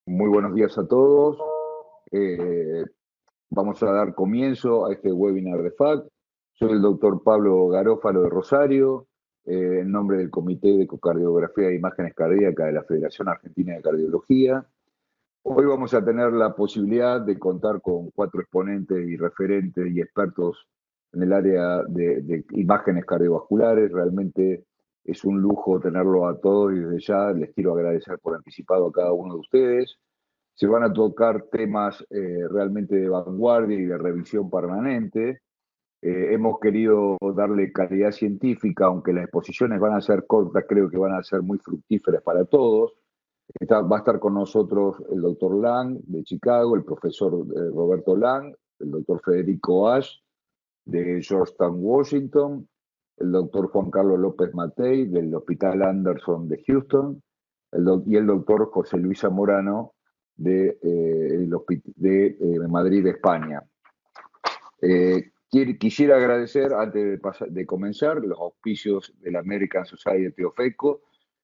Muy buenos días a todos. Vamos a dar comienzo a este webinar de FAC. Soy el doctor Pablo Garófalo de Rosario, en nombre del Comité de Ecocardiografía e Imágenes Cardíacas de la Federación Argentina de Cardiología. Hoy vamos a tener la posibilidad de contar con 4 exponentes y referentes y expertos en el área de imágenes cardiovasculares. Realmente es un lujo tenerlo a todos y desde ya les quiero agradecer por anticipado a cada uno de ustedes. Se van a tocar temas realmente de vanguardia y de revisión permanente. Hemos querido darle calidad científica, aunque las exposiciones van a ser cortas, creo que van a ser muy fructíferas para todos. Va a estar con nosotros el doctor Lang de Chicago, el profesor Roberto Lang, el doctor Federico Ash de Georgetown, Washington, el doctor Juan Carlos López Matei del Hospital Anderson de Houston, y el doctor José Luis Zamorano de Madrid, España. Quisiera agradecer, antes de comenzar, los auspicios de la American Society of Echo,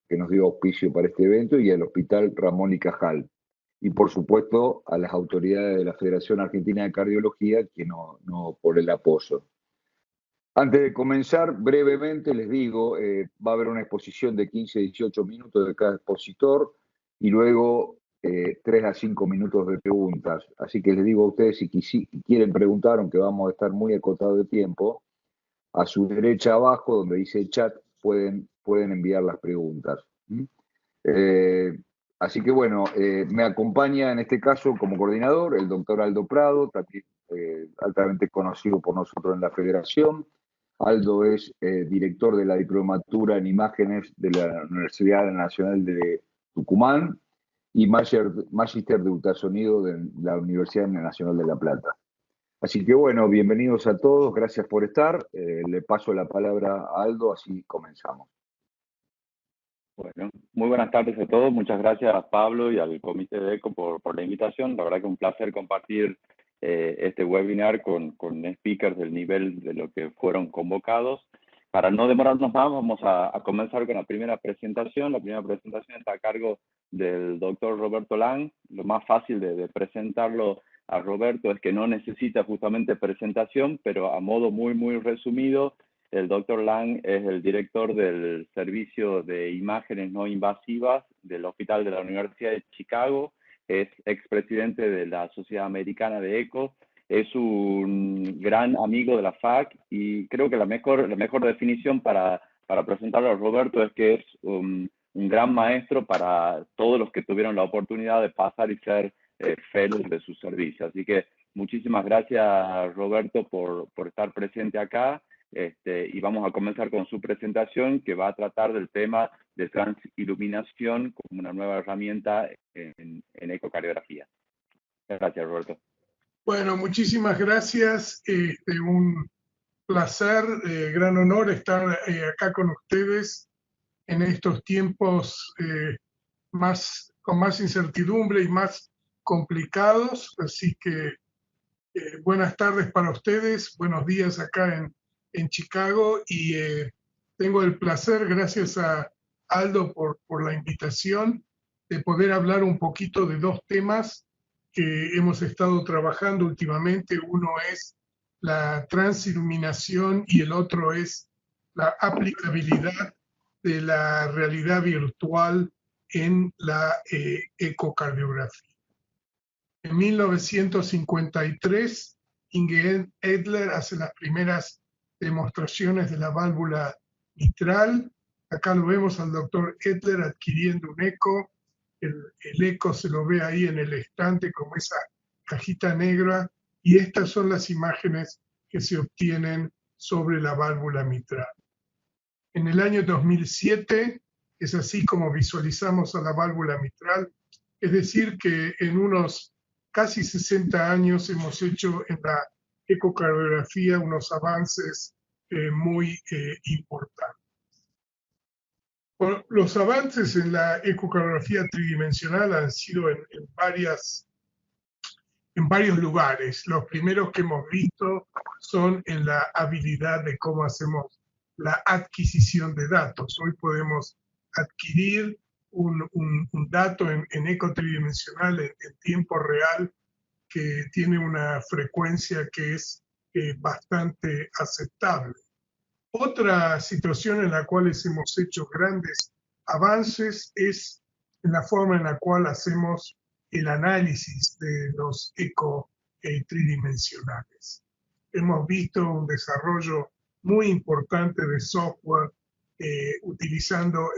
que nos dio auspicio para este evento, y al Hospital Ramón y Cajal. Y por supuesto a las autoridades de la Federación Argentina de Cardiología, que no por el apoyo. Antes de comenzar, brevemente les digo, va a haber una exposición de 15-18 minutos de cada expositor y luego 3 a 5 minutos de preguntas. Así que les digo a ustedes, si quieren preguntar, aunque vamos a estar muy acotados de tiempo, a su derecha abajo, donde dice chat, pueden enviar las preguntas. Así que bueno, me acompaña en este caso como coordinador el doctor Aldo Prado, también altamente conocido por nosotros en la Federación. Aldo es director de la diplomatura en imágenes de la Universidad Nacional de Tucumán y magíster de ultrasonido de la Universidad Nacional de La Plata. Así que bueno, bienvenidos a todos, gracias por estar. Le paso la palabra a Aldo, así comenzamos. Bueno, muy buenas tardes a todos. Muchas gracias a Pablo y al Comité de ECO por la invitación. La verdad que un placer compartir este webinar con speakers del nivel de lo que fueron convocados. Para no demorarnos más, vamos a comenzar con la primera presentación. La primera presentación está a cargo del doctor Roberto Lang. Lo más fácil de presentarlo a Roberto es que no necesita justamente presentación, pero a modo muy resumido, el doctor Lang es el director del Servicio de Imágenes No Invasivas del Hospital de la Universidad de Chicago, es expresidente de la Sociedad Americana de ECO, es un gran amigo de la FAC y creo que la mejor definición para presentarlo a Roberto es que es un gran maestro para todos los que tuvieron la oportunidad de pasar y ser fellows de su servicio. Así que muchísimas gracias, Roberto, por estar presente acá. Y vamos a comenzar con su presentación, que va a tratar del tema de transiluminación como una nueva herramienta en ecocardiografía. Gracias, Roberto. Bueno, muchísimas gracias. Un placer, gran honor estar acá con ustedes en estos tiempos con más incertidumbre y más complicados. Así que buenas tardes para ustedes, buenos días acá en Chicago, y tengo el placer, gracias a Aldo por la invitación, de poder hablar un poquito de 2 temas que hemos estado trabajando últimamente. Uno es la transiluminación y el otro es la aplicabilidad de la realidad virtual en la ecocardiografía. En 1953, Inge Edler hace las primeras demostraciones de la válvula mitral. Acá lo vemos al doctor Edler adquiriendo un eco. El eco se lo ve ahí en el estante como esa cajita negra, y estas son las imágenes que se obtienen sobre la válvula mitral. En el año 2007 es así como visualizamos a la válvula mitral, es decir que en unos casi 60 años hemos hecho en la ecocardiografía unos avances muy importantes. Los avances en la ecocardiografía tridimensional han sido en varios lugares. Los primeros que hemos visto son en la habilidad de cómo hacemos la adquisición de datos. Hoy podemos adquirir un dato en eco tridimensional en tiempo real que tiene una frecuencia que es bastante aceptable. Otra situación en la cual hemos hecho grandes avances es en la forma en la cual hacemos el análisis de los eco tridimensionales. Hemos visto un desarrollo muy importante de software utilizando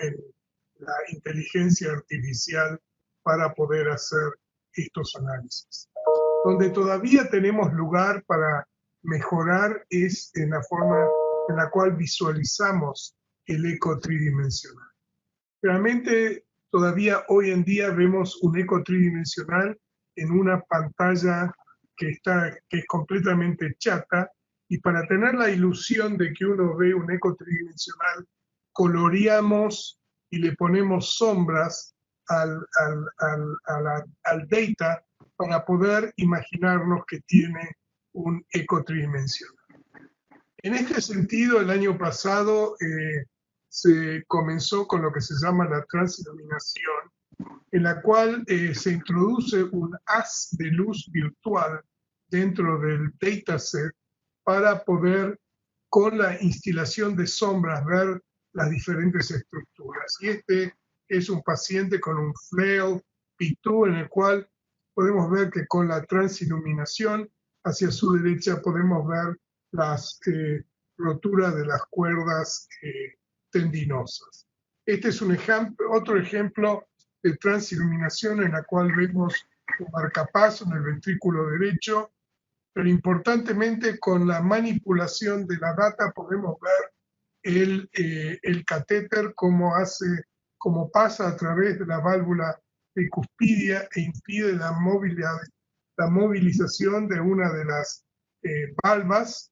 la inteligencia artificial para poder hacer estos análisis. Donde todavía tenemos lugar para mejorar es en la forma en la cual visualizamos el eco tridimensional. Realmente todavía hoy en día vemos un eco tridimensional en una pantalla que es completamente chata, y para tener la ilusión de que uno ve un eco tridimensional, coloreamos y le ponemos sombras al data para poder imaginarnos que tiene un eco tridimensional. En este sentido, el año pasado se comenzó con lo que se llama la transiluminación, en la cual se introduce un haz de luz virtual dentro del dataset para poder, con la instalación de sombras, ver las diferentes estructuras. Y este es un paciente con un flail P2, en el cual podemos ver que con la transiluminación hacia su derecha podemos ver las roturas de las cuerdas tendinosas. Este es otro ejemplo de transiluminación en la cual vemos un marcapaso en el ventrículo derecho, pero importantemente con la manipulación de la data podemos ver el catéter cómo pasa a través de la válvula tricuspidia e impide la movilización de una de las valvas,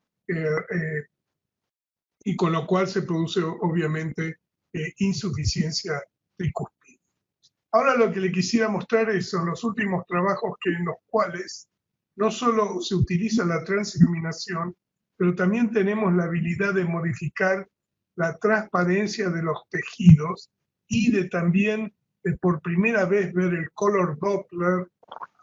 y con lo cual se produce obviamente insuficiencia tricuspidia. Ahora lo que le quisiera mostrar son los últimos trabajos en los cuales no solo se utiliza la transiluminación, pero también tenemos la habilidad de modificar la transparencia de los tejidos y de también por primera vez ver el color Doppler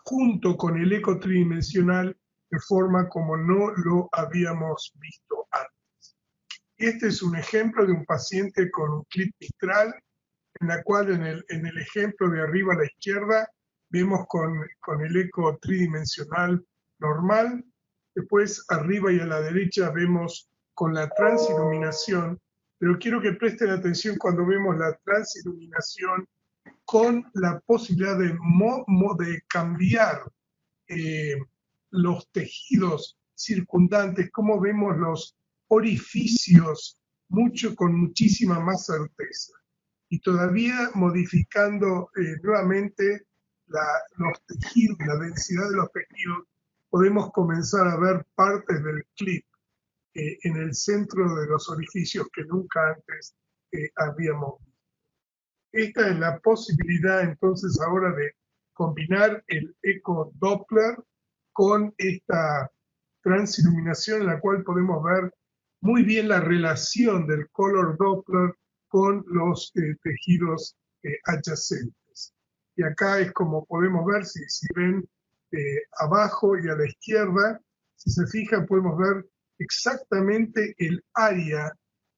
junto con el eco tridimensional de forma como no lo habíamos visto antes. Este es un ejemplo de un paciente con un clip mitral, en la cual en el ejemplo de arriba a la izquierda vemos con el eco tridimensional normal, después arriba y a la derecha vemos con la transiluminación, pero quiero que presten atención cuando vemos la transiluminación con la posibilidad de cambiar los tejidos circundantes, cómo vemos los orificios con muchísima más certeza. Y todavía modificando nuevamente los tejidos, la densidad de los tejidos, podemos comenzar a ver partes del clip en el centro de los orificios que nunca antes habíamos visto. Esta es la posibilidad entonces ahora de combinar el eco Doppler con esta transiluminación, en la cual podemos ver muy bien la relación del color Doppler con los tejidos adyacentes. Y acá es como podemos ver, si ven abajo y a la izquierda, si se fijan podemos ver exactamente el área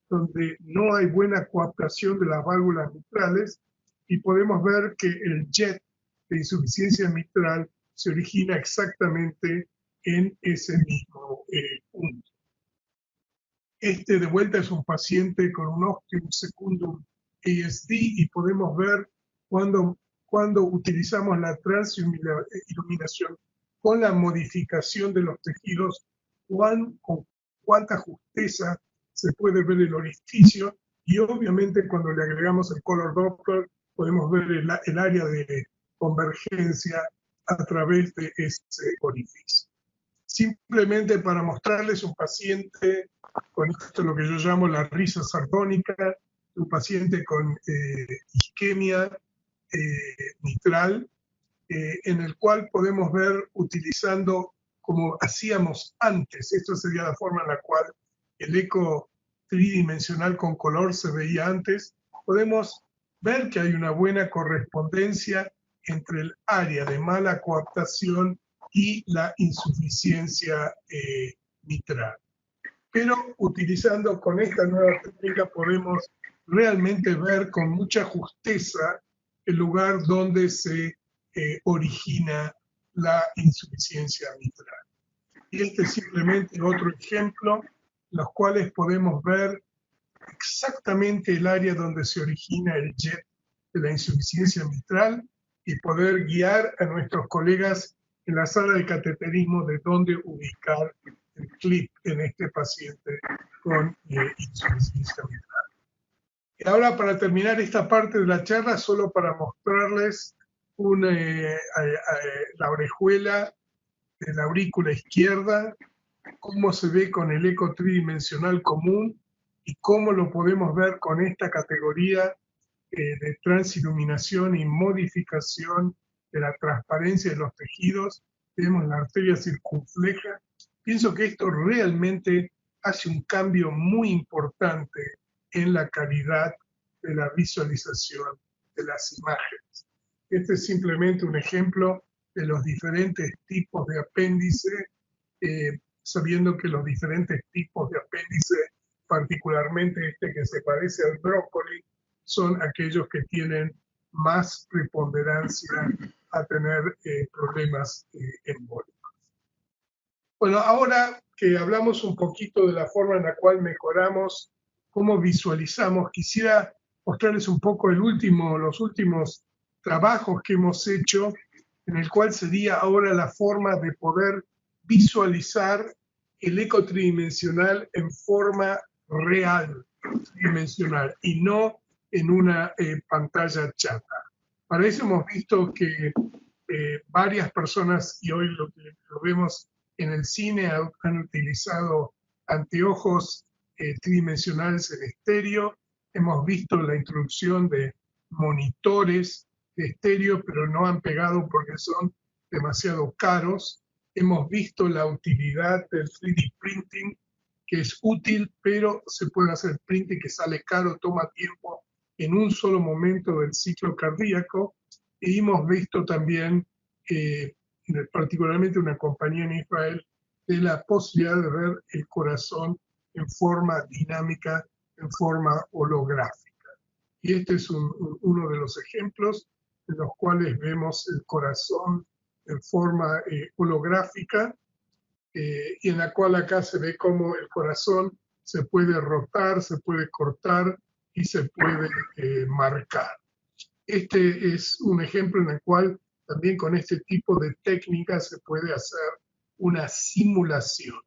donde no hay buena coaptación de las válvulas mitrales, y podemos ver que el jet de insuficiencia mitral se origina exactamente en ese mismo punto. Este de vuelta es un paciente con un Ostium Secundum ASD, y podemos ver cuando utilizamos la transiluminación con la modificación de los tejidos, con cuánta justeza se puede ver el orificio, y obviamente cuando le agregamos el color Doppler podemos ver el área de convergencia a través de ese orificio. Simplemente para mostrarles un paciente con esto, lo que yo llamo la risa sardónica, un paciente con isquemia mitral, en el cual podemos ver utilizando como hacíamos antes, esto sería la forma en la cual el eco tridimensional con color se veía antes, podemos ver que hay una buena correspondencia entre el área de mala coaptación y la insuficiencia mitral. Pero utilizando con esta nueva técnica podemos realmente ver con mucha justeza el lugar donde se origina la insuficiencia mitral. Y este es simplemente otro ejemplo, en los cuales podemos ver exactamente el área donde se origina el jet de la insuficiencia mitral y poder guiar a nuestros colegas en la sala de cateterismo de dónde ubicar el clip en este paciente con insuficiencia mitral. Y ahora, para terminar esta parte de la charla, solo para mostrarles la orejuela de la aurícula izquierda, cómo se ve con el eco tridimensional común y cómo lo podemos ver con esta categoría de transiluminación y modificación de la transparencia de los tejidos. Vemos la arteria circunfleja. Pienso que esto realmente hace un cambio muy importante en la calidad de la visualización de las imágenes. Este es simplemente un ejemplo de los diferentes tipos de apéndice, sabiendo que los diferentes tipos de apéndice, particularmente este que se parece al brócoli, son aquellos que tienen más preponderancia a tener problemas embólicos. Bueno, ahora que hablamos un poquito de la forma en la cual mejoramos cómo visualizamos, quisiera mostrarles un poco los últimos trabajos que hemos hecho, en el cual sería ahora la forma de poder visualizar el eco tridimensional en forma real, tridimensional, y no en una pantalla chata. Para eso hemos visto que varias personas, y hoy lo vemos en el cine, han utilizado anteojos tridimensionales en estéreo. Hemos visto la introducción de monitores de estéreo, pero no han pegado porque son demasiado caros. Hemos visto la utilidad del 3D printing, que es útil, pero se puede hacer printing que sale caro, toma tiempo en un solo momento del ciclo cardíaco. Y hemos visto también, particularmente una compañía en Israel, de la posibilidad de ver el corazón en forma dinámica, en forma holográfica. Y este es uno de los ejemplos en los cuales vemos el corazón en forma holográfica, y en la cual acá se ve cómo el corazón se puede rotar, se puede cortar y se puede marcar. Este es un ejemplo en el cual también con este tipo de técnicas se puede hacer una simulación.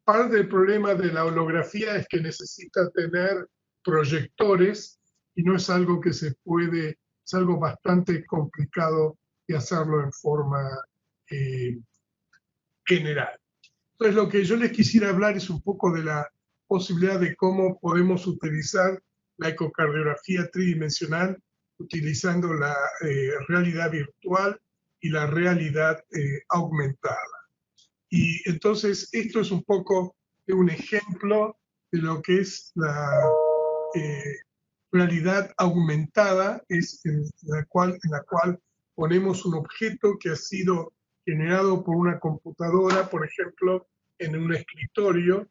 Parte del problema de la holografía es que necesita tener proyectores y no es algo que se puede, es algo bastante complicado de hacerlo en forma general. Entonces, lo que yo les quisiera hablar es un poco de la posibilidad de cómo podemos utilizar la ecocardiografía tridimensional utilizando la realidad virtual y la realidad aumentada. Y entonces esto es un poco de un ejemplo de lo que es la realidad aumentada, es en la cual ponemos un objeto que ha sido generado por una computadora, por ejemplo, en un escritorio,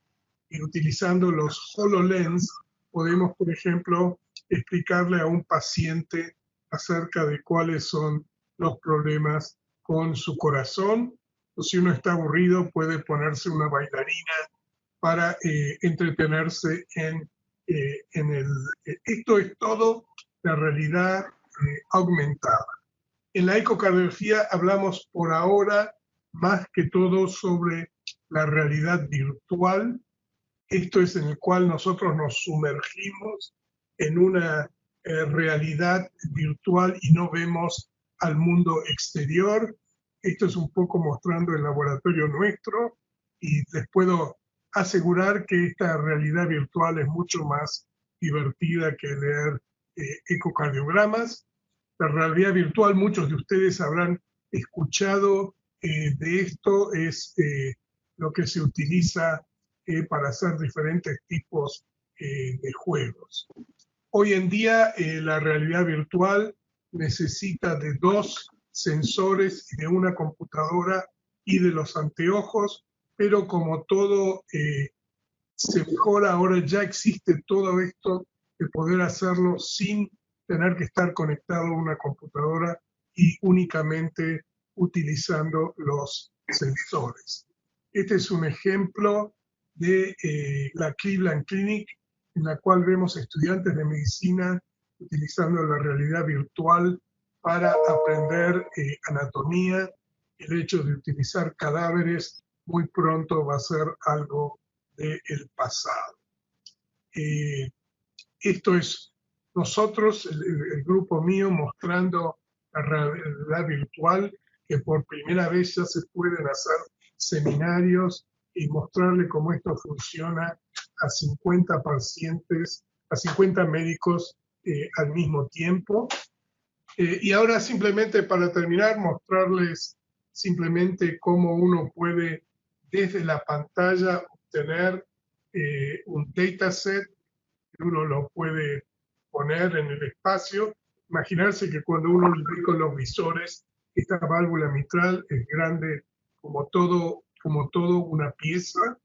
y utilizando los HoloLens podemos, por ejemplo, explicarle a un paciente acerca de cuáles son los problemas con su corazón, o si uno está aburrido puede ponerse una bailarina para entretenerse en esto es todo la realidad aumentada. En la ecocardiografía hablamos por ahora más que todo sobre la realidad virtual. Esto es en el cual nosotros nos sumergimos en una realidad virtual y no vemos al mundo exterior. Esto es un poco mostrando el laboratorio nuestro y les puedo asegurar que esta realidad virtual es mucho más divertida que leer ecocardiogramas. La realidad virtual, muchos de ustedes habrán escuchado de esto, es lo que se utiliza para hacer diferentes tipos de juegos. Hoy en día la realidad virtual necesita de 2 sensores y de una computadora y de los anteojos, pero como todo se mejora, ahora ya existe todo esto de poder hacerlo sin tener que estar conectado a una computadora y únicamente utilizando los sensores. Este es un ejemplo de la Cleveland Clinic, en la cual vemos estudiantes de medicina utilizando la realidad virtual para aprender anatomía. El hecho de utilizar cadáveres muy pronto va a ser algo del pasado. Esto es nosotros, el grupo mío, mostrando la realidad virtual, que por primera vez ya se pueden hacer seminarios y mostrarle cómo esto funciona a 50 pacientes, a 50 médicos al mismo tiempo. Y ahora simplemente para terminar, mostrarles simplemente cómo uno puede desde la pantalla obtener un dataset, que uno lo puede poner en el espacio. Imaginarse que cuando uno lo ve con los visores, esta válvula mitral es grande como todo una pieza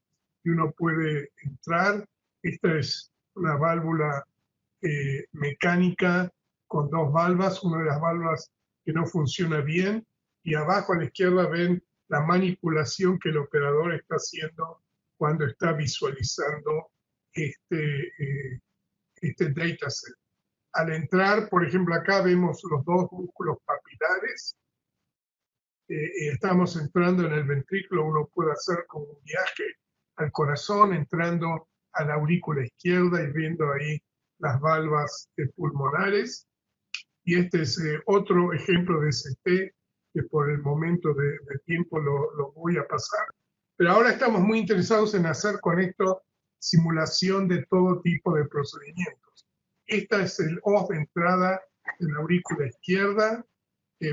y uno puede entrar. Esta es una válvula mecánica con 2 valvas, una de las valvas que no funciona bien, y abajo a la izquierda ven la manipulación que el operador está haciendo cuando está visualizando este dataset. Al entrar, por ejemplo, acá vemos los 2 músculos papilares. Estamos entrando en el ventrículo, uno puede hacer como un viaje al corazón, entrando a la aurícula izquierda y viendo ahí las valvas pulmonares. Y este es otro ejemplo de CT, que por el momento de tiempo lo voy a pasar. Pero ahora estamos muy interesados en hacer con esto simulación de todo tipo de procedimientos. Esta es el OS de entrada de la aurícula izquierda.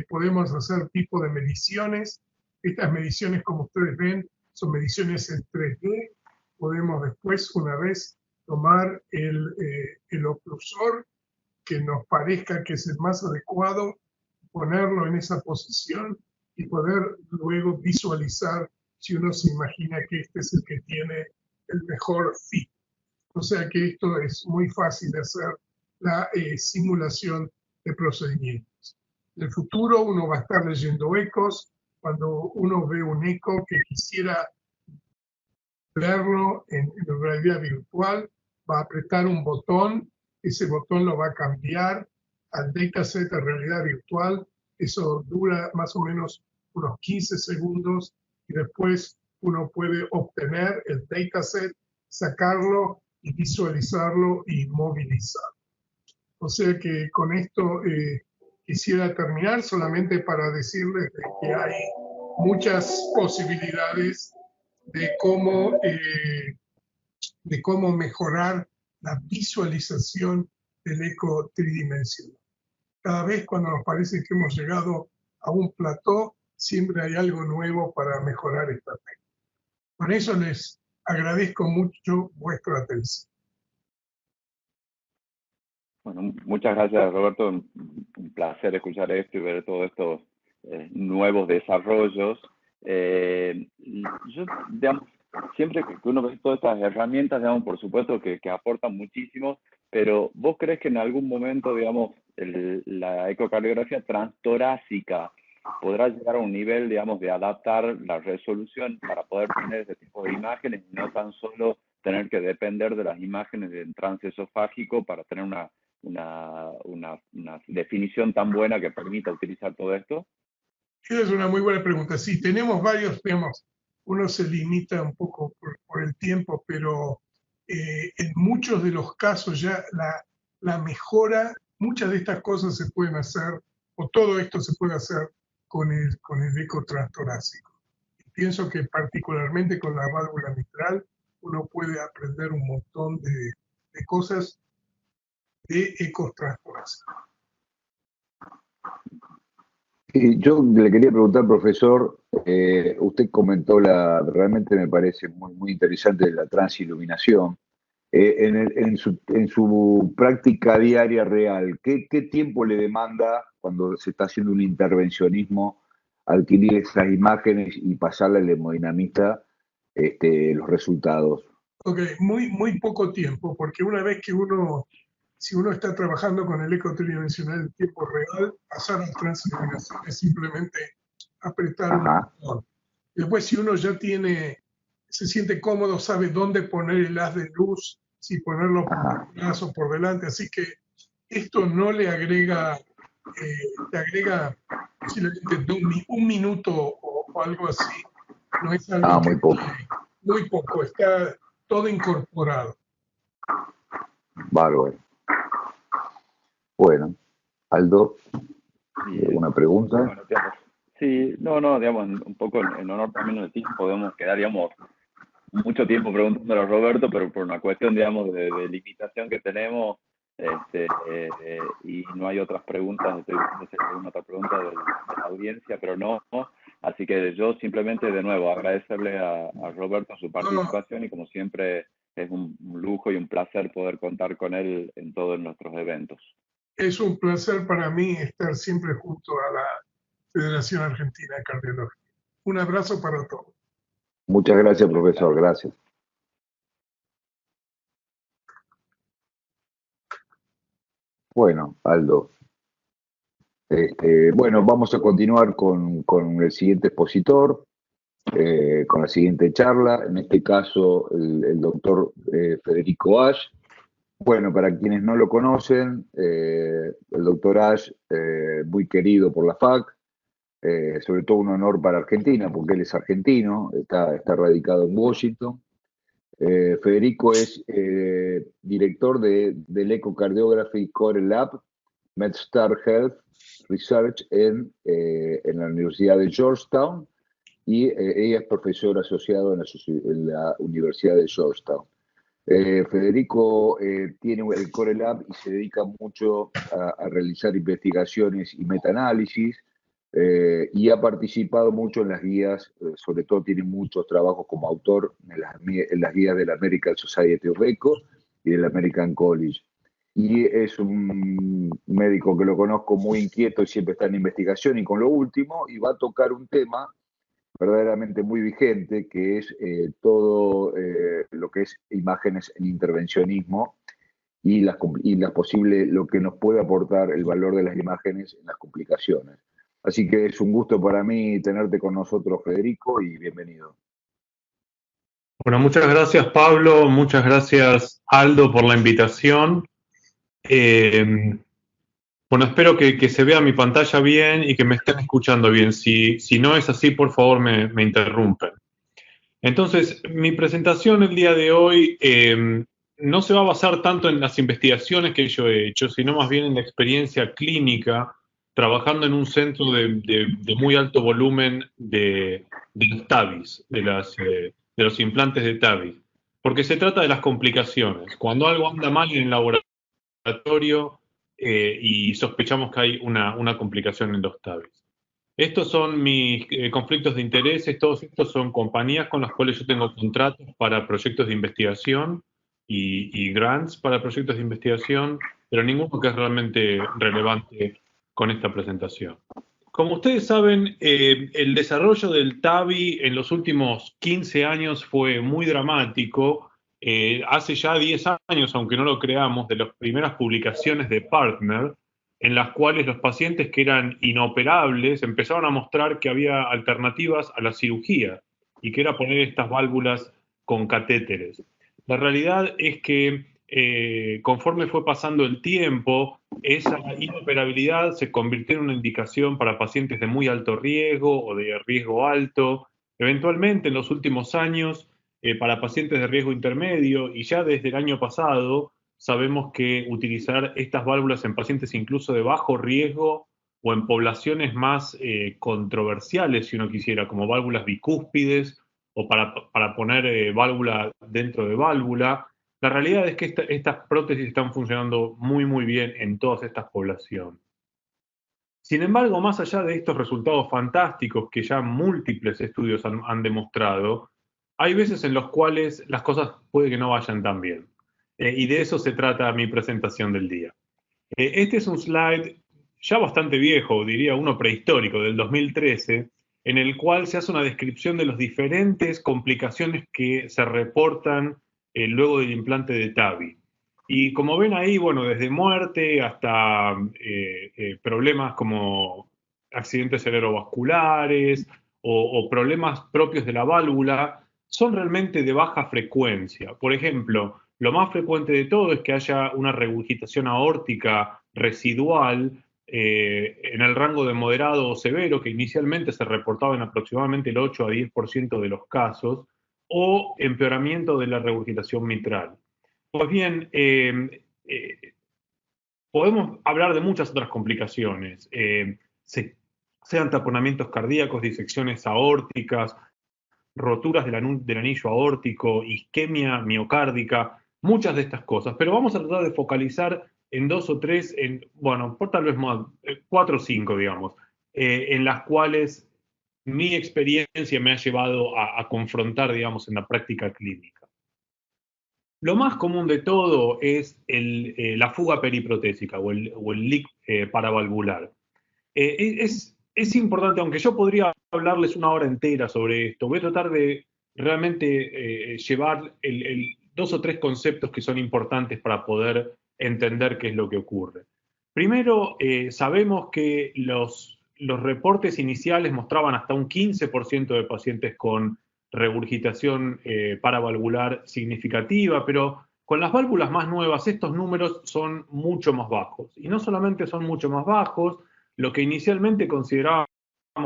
Podemos hacer tipo de mediciones. Estas mediciones, como ustedes ven, son mediciones en 3D. Podemos después, una vez, tomar el oclusor que nos parezca que es el más adecuado, ponerlo en esa posición y poder luego visualizar si uno se imagina que este es el que tiene el mejor fit. O sea que esto es muy fácil de hacer la simulación de procedimientos. En el futuro uno va a estar leyendo ecos. Cuando uno ve un eco que quisiera verlo en realidad virtual, va a apretar un botón, ese botón lo va a cambiar al dataset de realidad virtual. Eso dura más o menos unos 15 segundos y después uno puede obtener el dataset, sacarlo y visualizarlo y movilizarlo. O sea que con esto quisiera terminar solamente para decirles de que hay muchas posibilidades de cómo mejorar la visualización del eco tridimensional. Cada vez cuando nos parece que hemos llegado a un plató, siempre hay algo nuevo para mejorar esta técnica. Con eso les agradezco mucho vuestra atención. Bueno, muchas gracias, Roberto. Un placer escuchar esto y ver todos estos nuevos desarrollos. Yo, digamos, siempre que uno ve todas estas herramientas, digamos, por supuesto que aportan muchísimo, pero ¿vos crees que en algún momento, digamos, la ecocardiografía transtorácica podrá llegar a un nivel, digamos, de adaptar la resolución para poder tener ese tipo de imágenes y no tan solo tener que depender de las imágenes del trance esofágico para tener una definición tan buena que permita utilizar todo esto? Esa es una muy buena pregunta. Sí, tenemos varios temas. Uno se limita un poco por el tiempo, pero en muchos de los casos ya la mejora, muchas de estas cosas se pueden hacer, o todo esto se puede hacer con el eco transtorácico. Pienso que particularmente con la válvula mitral uno puede aprender un montón de cosas de ecos transtorácicos. Yo le quería preguntar, profesor, usted comentó realmente me parece muy, muy interesante la transiluminación. en su práctica diaria real, ¿qué tiempo le demanda cuando se está haciendo un intervencionismo adquirir esas imágenes y pasarle al hemodinamista los resultados? Ok, muy poco tiempo, porque una vez que si uno está trabajando con el eco tridimensional en tiempo real, pasar a transiluminación es simplemente apretar un Ajá, botón. Después, si uno ya se siente cómodo, sabe dónde poner el haz de luz, si ponerlo por ajá. detrás o por delante. Así que esto no le agrega, te agrega posiblemente un minuto o algo así. No es algo Ah, muy poco. muy poco, está todo incorporado. Bárbaro. Bueno, Aldo, Bien. ¿una pregunta? Bueno, digamos, sí, no, digamos, un poco en honor también del tiempo, podemos quedar, digamos, mucho tiempo preguntándole a Roberto, pero por una cuestión, digamos, de limitación que tenemos, y no hay otras preguntas, estoy viendo si hay alguna otra pregunta de la audiencia, pero no. Así que yo simplemente, de nuevo, agradecerle a Roberto su No, participación, y como siempre es un lujo y un placer poder contar con él en todos nuestros eventos. es un placer para mí estar siempre junto a la Federación Argentina de Cardiología. Un abrazo para todos. Muchas gracias, profesor. Gracias. Bueno, Aldo. Bueno, vamos a continuar con el siguiente expositor, con la siguiente charla. En este caso, el doctor Federico Ash. Bueno, para quienes no lo conocen, el doctor Ash, muy querido por la FAC, sobre todo un honor para Argentina, porque él es argentino, está radicado en Washington. Federico es director del Echocardiography Core Lab, MedStar Health Research en la Universidad de Georgetown, y ella es profesor asociado en la Universidad de Georgetown. Federico tiene el Core Lab y se dedica mucho a realizar investigaciones y metaanálisis, y ha participado mucho en las guías, sobre todo tiene muchos trabajos como autor en las guías de la American Society of Echo y del American College. Y es un médico que lo conozco muy inquieto y siempre está en investigación y con lo último, y va a tocar un tema verdaderamente muy vigente, que es todo lo que es imágenes en intervencionismo y las posibles, lo que nos puede aportar el valor de las imágenes en las complicaciones. Así que es un gusto para mí tenerte con nosotros, Federico, y bienvenido. Bueno, muchas gracias Pablo, muchas gracias Aldo por la invitación. Bueno, espero que se vea mi pantalla bien y que me estén escuchando bien. Si no es así, por favor me interrumpen. Entonces, mi presentación el día de hoy no se va a basar tanto en las investigaciones que yo he hecho, sino más bien en la experiencia clínica, trabajando en un centro de muy alto volumen de los TAVIs, de los implantes de TAVIs, porque se trata de las complicaciones. Cuando algo anda mal en el laboratorio y sospechamos que hay una complicación en los TAVIs. Estos son mis conflictos de intereses, todos estos son compañías con las cuales yo tengo contratos para proyectos de investigación y grants para proyectos de investigación, pero ninguno que es realmente relevante con esta presentación. Como ustedes saben, el desarrollo del TAVI en los últimos 15 años fue muy dramático. Hace ya 10 años, aunque no lo creamos, de las primeras publicaciones de Partner, en las cuales los pacientes que eran inoperables empezaron a mostrar que había alternativas a la cirugía y que era poner estas válvulas con catéteres. La realidad es que conforme fue pasando el tiempo, esa inoperabilidad se convirtió en una indicación para pacientes de muy alto riesgo o de riesgo alto. Eventualmente, en los últimos años, para pacientes de riesgo intermedio, y ya desde el año pasado, sabemos que utilizar estas válvulas en pacientes incluso de bajo riesgo o en poblaciones más controversiales, si uno quisiera, como válvulas bicúspides o para poner válvula dentro de válvula. La realidad es que estas prótesis están funcionando muy bien en todas estas poblaciones. Sin embargo, más allá de estos resultados fantásticos que ya múltiples estudios han demostrado, hay veces en los cuales las cosas puede que no vayan tan bien. Y de eso se trata mi presentación del día. Este es un slide ya bastante viejo, diría uno prehistórico, del 2013, en el cual se hace una descripción de las diferentes complicaciones que se reportan luego del implante de TAVI. Y como ven ahí, bueno, desde muerte hasta problemas como accidentes cerebrovasculares o problemas propios de la válvula, son realmente de baja frecuencia. Por ejemplo, lo más frecuente de todo es que haya una regurgitación aórtica residual en el rango de moderado o severo, que inicialmente se reportaba en aproximadamente el 8 a 10% de los casos, o empeoramiento de la regurgitación mitral. Pues bien, podemos hablar de muchas otras complicaciones, sean taponamientos cardíacos, disecciones aórticas, roturas del anillo aórtico, isquemia miocárdica, muchas de estas cosas, pero vamos a tratar de focalizar en dos o tres, bueno, por tal vez más, 4 o 5, digamos, en las cuales mi experiencia me ha llevado a confrontar, digamos, en la práctica clínica. Lo más común de todo es la fuga periprotésica o el leak paravalvular. Es importante, aunque yo podría hablarles una hora entera sobre esto, voy a tratar de realmente llevar 2 o 3 conceptos que son importantes para poder entender qué es lo que ocurre. Primero, sabemos que los reportes iniciales mostraban hasta un 15% de pacientes con regurgitación paravalvular significativa, pero con las válvulas más nuevas estos números son mucho más bajos. Y no solamente son mucho más bajos, lo que inicialmente considerábamos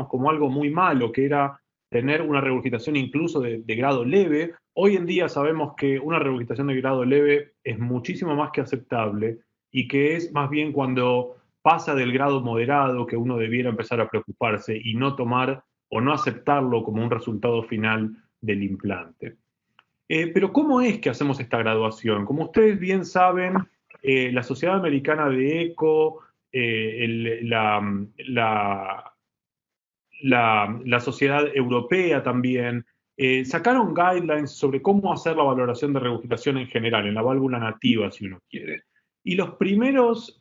como algo muy malo, que era tener una regurgitación incluso de grado leve, hoy en día sabemos que una regurgitación de grado leve es muchísimo más que aceptable y que es más bien cuando pasa del grado moderado que uno debiera empezar a preocuparse y no tomar o no aceptarlo como un resultado final del implante. Pero ¿cómo es que hacemos esta graduación? Como ustedes bien saben, la Sociedad Americana de Eco, la Sociedad Europea también, sacaron guidelines sobre cómo hacer la valoración de regurgitación en general, en la válvula nativa, si uno quiere. Y los primeros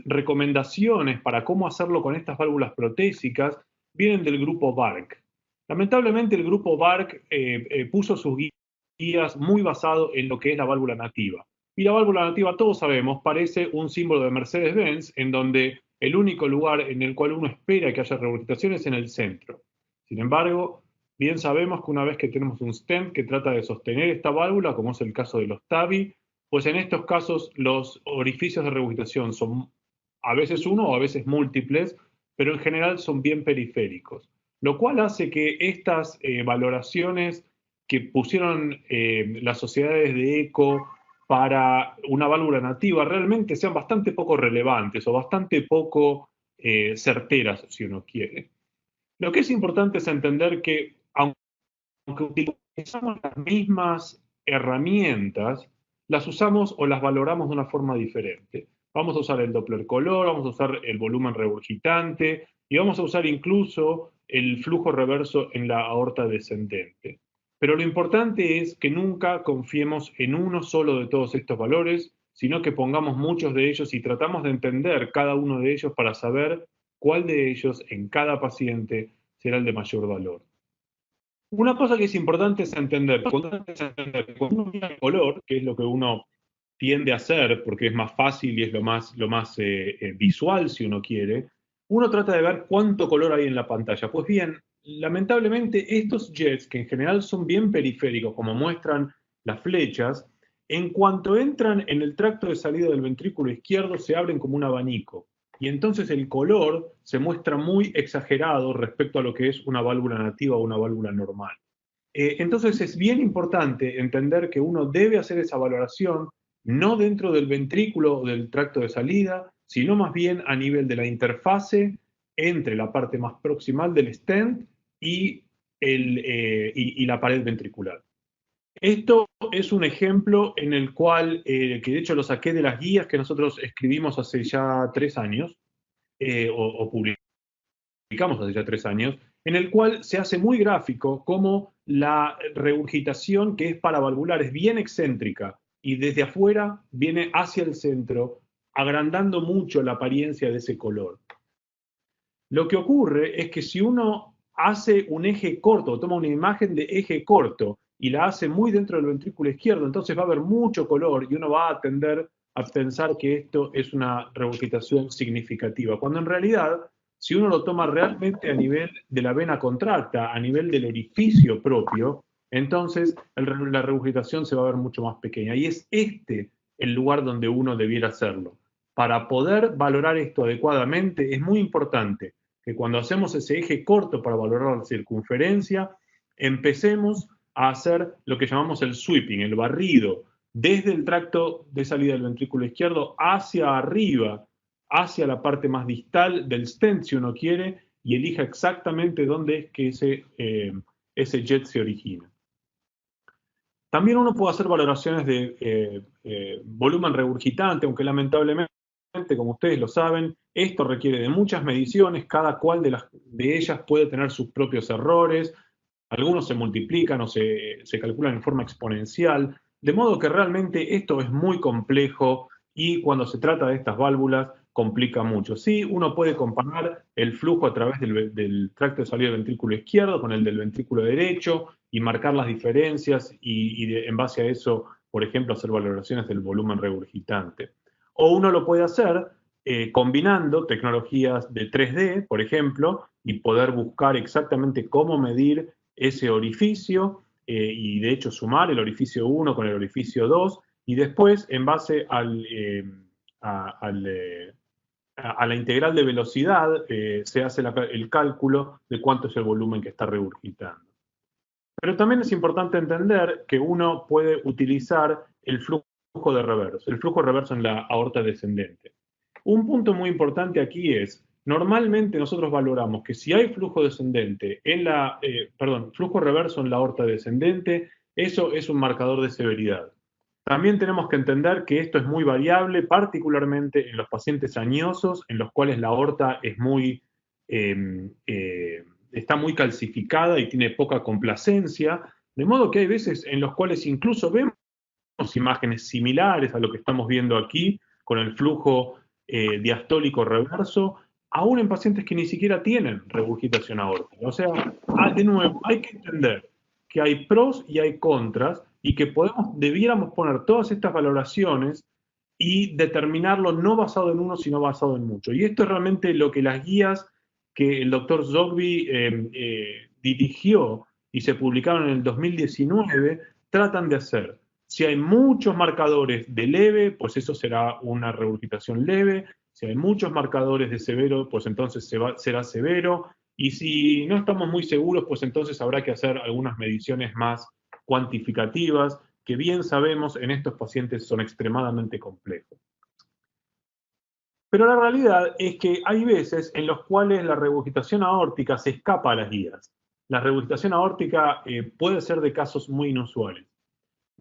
recomendaciones para cómo hacerlo con estas válvulas protésicas vienen del grupo VARC. Lamentablemente el grupo VARC puso sus guías muy basado en lo que es la válvula nativa. Y la válvula nativa, todos sabemos, parece un símbolo de Mercedes-Benz, en donde el único lugar en el cual uno espera que haya regurgitación es en el centro. Sin embargo, bien sabemos que una vez que tenemos un stent que trata de sostener esta válvula, como es el caso de los TAVI, pues en estos casos los orificios de regurgitación son a veces uno o a veces múltiples, pero en general son bien periféricos. Lo cual hace que estas valoraciones que pusieron las sociedades de eco para una válvula nativa realmente sean bastante poco relevantes o bastante poco certeras, si uno quiere. Lo que es importante es entender que, aunque utilizamos las mismas herramientas, las usamos o las valoramos de una forma diferente. Vamos a usar el Doppler color, vamos a usar el volumen regurgitante y vamos a usar incluso el flujo reverso en la aorta descendente. Pero lo importante es que nunca confiemos en uno solo de todos estos valores, sino que pongamos muchos de ellos y tratamos de entender cada uno de ellos para saber cuál de ellos en cada paciente será el de mayor valor. Una cosa que es importante es entender, cuando uno mira el color, que es lo que uno tiende a hacer, porque es más fácil y es lo más visual si uno quiere, uno trata de ver cuánto color hay en la pantalla. Pues bien, lamentablemente estos jets, que en general son bien periféricos, como muestran las flechas, en cuanto entran en el tracto de salida del ventrículo izquierdo, se abren como un abanico. Y entonces el color se muestra muy exagerado respecto a lo que es una válvula nativa o una válvula normal. Entonces es bien importante entender que uno debe hacer esa valoración no dentro del ventrículo o del tracto de salida, sino más bien a nivel de la interfase entre la parte más proximal del stent y la pared ventricular. Esto es un ejemplo en el cual, que de hecho lo saqué de las guías que nosotros escribimos hace ya 3 años, o publicamos hace ya 3 años, en el cual se hace muy gráfico cómo la regurgitación que es paravalvular es bien excéntrica y desde afuera viene hacia el centro, agrandando mucho la apariencia de ese color. Lo que ocurre es que si uno hace un eje corto, toma una imagen de eje corto y la hace muy dentro del ventrículo izquierdo, entonces va a haber mucho color y uno va a tender a pensar que esto es una regurgitación significativa, cuando en realidad, si uno lo toma realmente a nivel de la vena contracta, a nivel del orificio propio, entonces la regurgitación se va a ver mucho más pequeña. Y es este el lugar donde uno debiera hacerlo. Para poder valorar esto adecuadamente, es muy importante que cuando hacemos ese eje corto para valorar la circunferencia, empecemos a hacer lo que llamamos el sweeping, el barrido, desde el tracto de salida del ventrículo izquierdo hacia arriba, hacia la parte más distal del stent, si uno quiere, y elija exactamente dónde es que ese jet se origina. También uno puede hacer valoraciones de volumen regurgitante, aunque lamentablemente, como ustedes lo saben, esto requiere de muchas mediciones, cada cual de ellas puede tener sus propios errores, algunos se multiplican o se calculan en forma exponencial, de modo que realmente esto es muy complejo y cuando se trata de estas válvulas complica mucho. Sí, uno puede comparar el flujo a través del tracto de salida del ventrículo izquierdo con el del ventrículo derecho y marcar las diferencias y en base a eso, por ejemplo, hacer valoraciones del volumen regurgitante. O uno lo puede hacer combinando tecnologías de 3D, por ejemplo, y poder buscar exactamente cómo medir ese orificio y de hecho sumar el orificio 1 con el orificio 2 y después en base a la integral de velocidad se hace el cálculo de cuánto es el volumen que está regurgitando. Pero también es importante entender que uno puede utilizar el flujo de reverso, el flujo reverso en la aorta descendente. Un punto muy importante aquí es, normalmente nosotros valoramos que si hay flujo descendente flujo reverso en la aorta descendente, eso es un marcador de severidad. También tenemos que entender que esto es muy variable, particularmente en los pacientes añosos, en los cuales la aorta es está muy calcificada y tiene poca complacencia, de modo que hay veces en los cuales incluso vemos imágenes similares a lo que estamos viendo aquí, con el flujo diastólico reverso, aún en pacientes que ni siquiera tienen regurgitación aórtica. O sea, de nuevo, hay que entender que hay pros y hay contras, y que debiéramos poner todas estas valoraciones y determinarlo no basado en uno, sino basado en mucho. Y esto es realmente lo que las guías que el doctor Zogby dirigió y se publicaron en el 2019 tratan de hacer. Si hay muchos marcadores de leve, pues eso será una regurgitación leve. Si hay muchos marcadores de severo, pues entonces será severo. Y si no estamos muy seguros, pues entonces habrá que hacer algunas mediciones más cuantificativas, que bien sabemos en estos pacientes son extremadamente complejos. Pero la realidad es que hay veces en los cuales la regurgitación aórtica se escapa a las guías. La regurgitación aórtica puede ser de casos muy inusuales.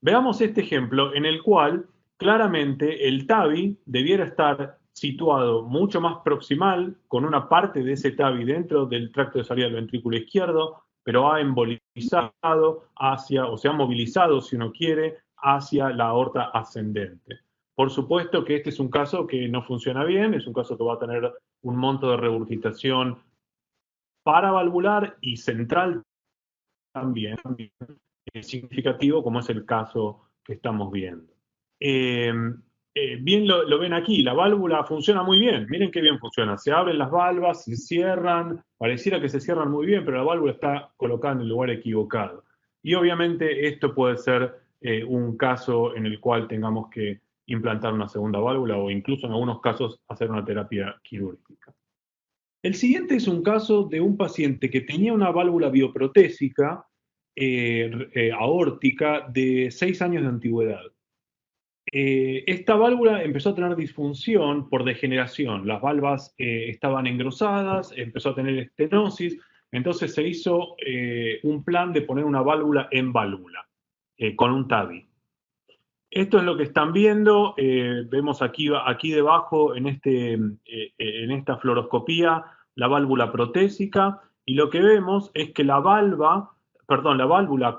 Veamos este ejemplo en el cual claramente el TAVI debiera estar situado mucho más proximal, con una parte de ese TAVI dentro del tracto de salida del ventrículo izquierdo, pero ha embolizado o se ha movilizado, si uno quiere, hacia la aorta ascendente. Por supuesto que este es un caso que no funciona bien, es un caso que va a tener un monto de regurgitación paravalvular y central también significativo, como es el caso que estamos viendo. Bien lo ven aquí, la válvula funciona muy bien, miren qué bien funciona, se abren las valvas, se cierran, pareciera que se cierran muy bien, pero la válvula está colocada en el lugar equivocado. Y obviamente esto puede ser un caso en el cual tengamos que implantar una segunda válvula o incluso en algunos casos hacer una terapia quirúrgica. El siguiente es un caso de un paciente que tenía una válvula bioprotésica aórtica de 6 años de antigüedad. Esta válvula empezó a tener disfunción por degeneración. Las valvas estaban engrosadas, empezó a tener estenosis, entonces se hizo un plan de poner una válvula en válvula, con un TAVI. Esto es lo que están viendo, vemos aquí debajo en esta fluoroscopía la válvula protésica, y lo que vemos es que la válvula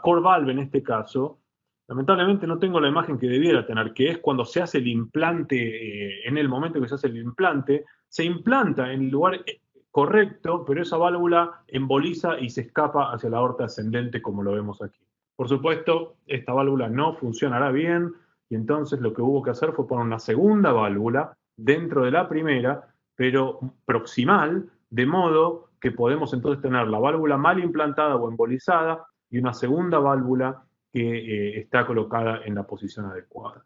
core valve en este caso, Lamentablemente no tengo la imagen que debiera tener, que es cuando se hace el implante, en el momento que se hace el implante, se implanta en el lugar correcto, pero esa válvula emboliza y se escapa hacia la aorta ascendente, como lo vemos aquí. Por supuesto, esta válvula no funcionará bien, y entonces lo que hubo que hacer fue poner una segunda válvula dentro de la primera, pero proximal, de modo que podemos entonces tener la válvula mal implantada o embolizada y una segunda válvula que está colocada en la posición adecuada.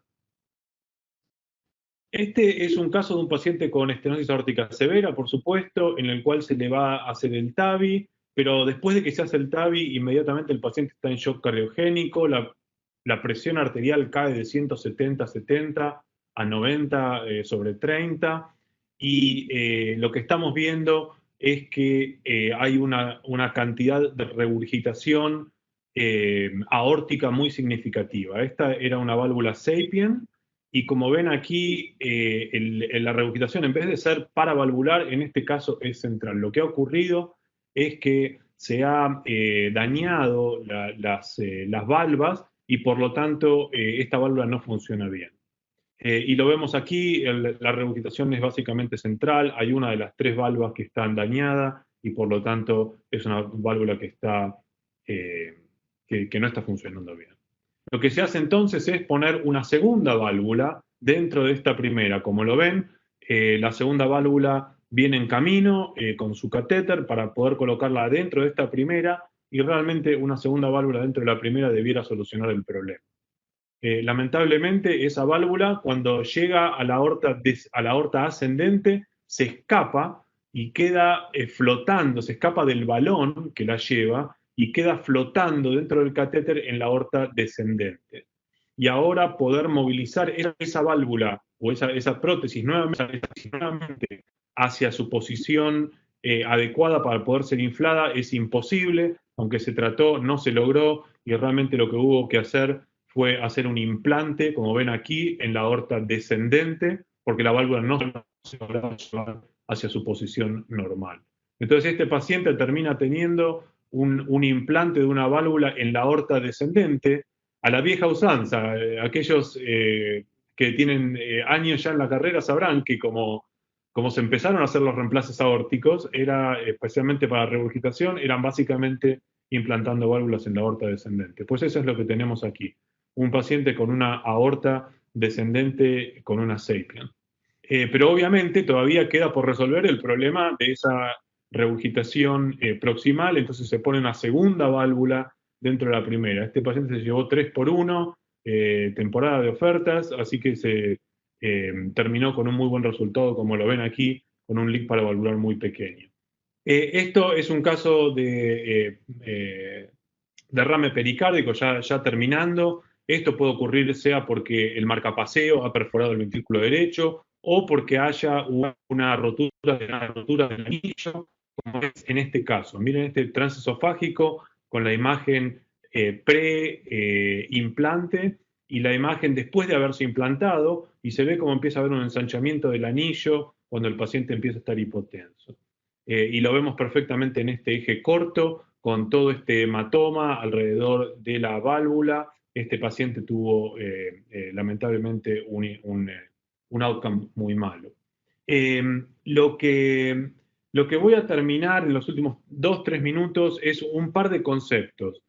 Este es un caso de un paciente con estenosis aórtica severa, por supuesto, en el cual se le va a hacer el TAVI, pero después de que se hace el TAVI, inmediatamente el paciente está en shock cardiogénico, la presión arterial cae de 170/70 a 90/30, y lo que estamos viendo es que hay una cantidad de regurgitación aórtica muy significativa. Esta era una válvula SAPIEN, y como ven aquí, la regurgitación, en vez de ser paravalvular, en este caso es central. Lo que ha ocurrido es que se ha dañado las valvas, y por lo tanto esta válvula no funciona bien. Y lo vemos aquí, la regurgitación es básicamente central, hay una de las 3 válvulas que están dañadas, y por lo tanto es una válvula que no está funcionando bien. Lo que se hace entonces es poner una segunda válvula dentro de esta primera. Como lo ven, la segunda válvula viene en camino con su catéter para poder colocarla dentro de esta primera, y realmente una segunda válvula dentro de la primera debiera solucionar el problema. Lamentablemente, esa válvula, cuando llega a la aorta ascendente, se escapa y queda flotando, se escapa del balón que la lleva y queda flotando dentro del catéter en la aorta descendente. Y ahora poder movilizar esa válvula o esa prótesis nuevamente hacia su posición adecuada para poder ser inflada es imposible. Aunque se trató, no se logró, y realmente lo que hubo que hacer fue hacer un implante, como ven aquí, en la aorta descendente, porque la válvula no se lograba llevar hacia su posición normal. Entonces este paciente termina teniendo un implante de una válvula en la aorta descendente, a la vieja usanza. Aquellos que tienen años ya en la carrera sabrán que como se empezaron a hacer los reemplazos aórticos, era especialmente para regurgitación, eran básicamente implantando válvulas en la aorta descendente. Pues eso es lo que tenemos aquí. Un paciente con una aorta descendente con una SAPIEN. Pero obviamente todavía queda por resolver el problema de esa regurgitación proximal, entonces se pone una segunda válvula dentro de la primera. Este paciente se llevó 3x1, temporada de ofertas, así que se terminó con un muy buen resultado, como lo ven aquí, con un leak paravalvular muy pequeño. Esto es un caso de derrame pericárdico ya terminando. Esto puede ocurrir sea porque el marcapaseo ha perforado el ventrículo derecho, o porque haya una rotura del anillo, como es en este caso. Miren este transesofágico con la imagen pre-implante y la imagen después de haberse implantado, y se ve como empieza a haber un ensanchamiento del anillo cuando el paciente empieza a estar hipotenso. Y lo vemos perfectamente en este eje corto, con todo este hematoma alrededor de la válvula. Este paciente tuvo lamentablemente un outcome muy malo. Lo que voy a terminar en los últimos 2-3 minutos es un par de conceptos.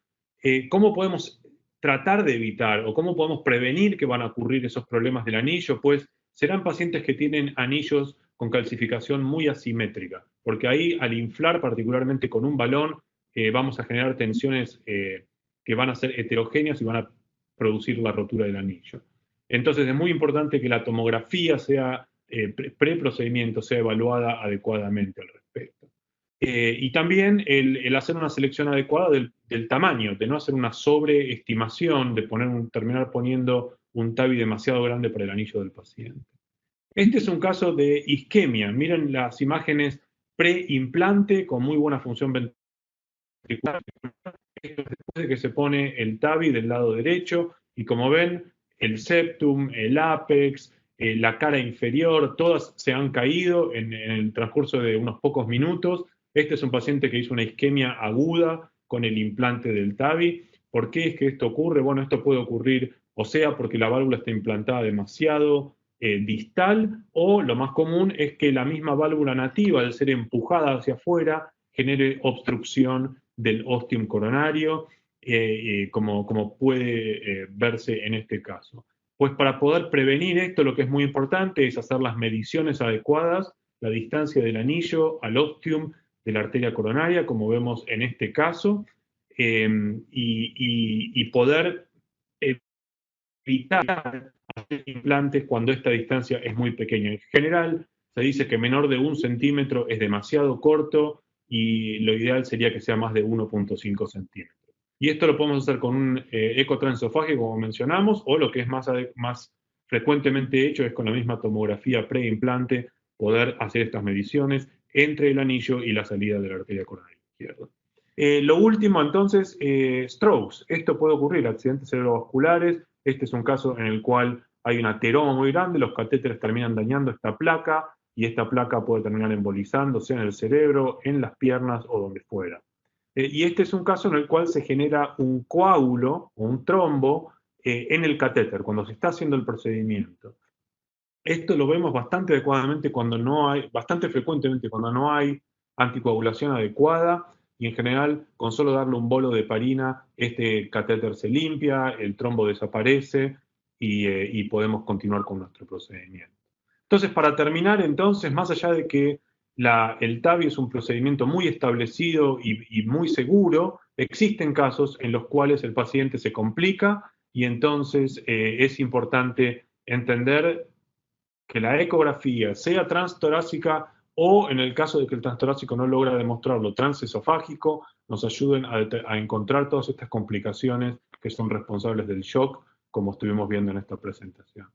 ¿Cómo podemos tratar de evitar o cómo podemos prevenir que van a ocurrir esos problemas del anillo? Pues serán pacientes que tienen anillos con calcificación muy asimétrica, porque ahí al inflar particularmente con un balón vamos a generar tensiones que van a ser heterogéneas y van a producir la rotura del anillo. Entonces es muy importante que la tomografía sea pre-procedimiento sea evaluada adecuadamente al respecto. Y también el hacer una selección adecuada del tamaño, de no hacer una sobreestimación, de terminar poniendo un TAVI demasiado grande para el anillo del paciente. Este es un caso de isquemia. Miren las imágenes pre-implante con muy buena función ventricular. Esto es después de que se pone el TAVI del lado derecho, y como ven, el septum, el apex, la cara inferior, todas se han caído en el transcurso de unos pocos minutos. Este es un paciente que hizo una isquemia aguda con el implante del TAVI. ¿Por qué es que esto ocurre? Bueno, esto puede ocurrir, o sea, porque la válvula está implantada demasiado distal, o lo más común es que la misma válvula nativa, al ser empujada hacia afuera, genere obstrucción del ostium coronario, como puede verse en este caso. Pues para poder prevenir esto, lo que es muy importante es hacer las mediciones adecuadas, la distancia del anillo al ostium de la arteria coronaria, como vemos en este caso, y poder evitar hacer implantes cuando esta distancia es muy pequeña. En general, se dice que menor de 1 centímetro es demasiado corto y lo ideal sería que sea más de 1,5 centímetros. Y esto lo podemos hacer con un eco transesofágico, como mencionamos, o lo que es más frecuentemente hecho es con la misma tomografía preimplante poder hacer estas mediciones entre el anillo y la salida de la arteria coronaria izquierda. Lo último, entonces, strokes. Esto puede ocurrir, accidentes cerebrovasculares. Este es un caso en el cual hay un ateroma muy grande, los catéteres terminan dañando esta placa y esta placa puede terminar embolizándose en el cerebro, en las piernas o donde fuera. Y este es un caso en el cual se genera un coágulo o un trombo en el catéter cuando se está haciendo el procedimiento. Esto lo vemos bastante adecuadamente cuando no hay, bastante frecuentemente cuando no hay anticoagulación adecuada, y en general con solo darle un bolo de heparina este catéter se limpia, el trombo desaparece y podemos continuar con nuestro procedimiento. Entonces, para terminar, entonces, más allá de que el TAVI es un procedimiento muy establecido y muy seguro, existen casos en los cuales el paciente se complica y entonces es importante entender que la ecografía sea transtorácica o, en el caso de que el transtorácico no logra demostrarlo, transesofágico, nos ayuden a encontrar todas estas complicaciones que son responsables del shock, como estuvimos viendo en esta presentación.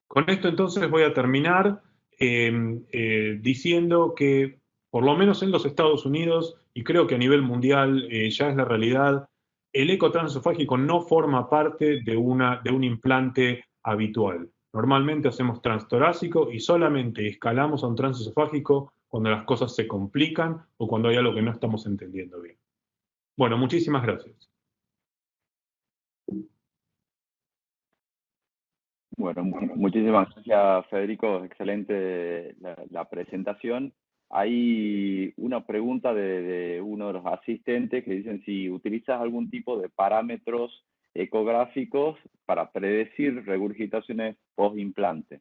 Con esto entonces voy a terminar diciendo que, por lo menos en los Estados Unidos, y creo que a nivel mundial ya es la realidad, el eco transesofágico no forma parte de un implante habitual. Normalmente hacemos transtorácico y solamente escalamos a un transesofágico cuando las cosas se complican o cuando hay algo que no estamos entendiendo bien. Bueno, muchísimas gracias. Bueno, muchísimas gracias, Federico. Excelente la presentación. Hay una pregunta de uno de los asistentes que dicen si utilizas algún tipo de parámetros ecográficos para predecir regurgitaciones post-implante.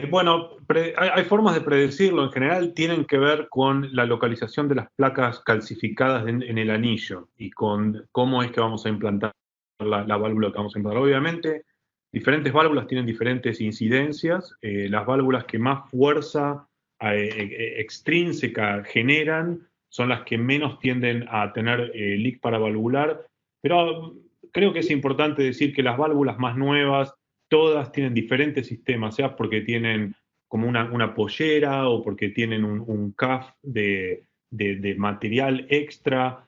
Bueno, hay formas de predecirlo. En general tienen que ver con la localización de las placas calcificadas en el anillo y con cómo es que vamos a implantar la válvula que vamos a implantar. Obviamente, diferentes válvulas tienen diferentes incidencias. Las válvulas que más fuerza extrínseca generan son las que menos tienden a tener leak paravalvular, pero creo que es importante decir que las válvulas más nuevas todas tienen diferentes sistemas, sea porque tienen como una pollera o porque tienen un CAF de material extra.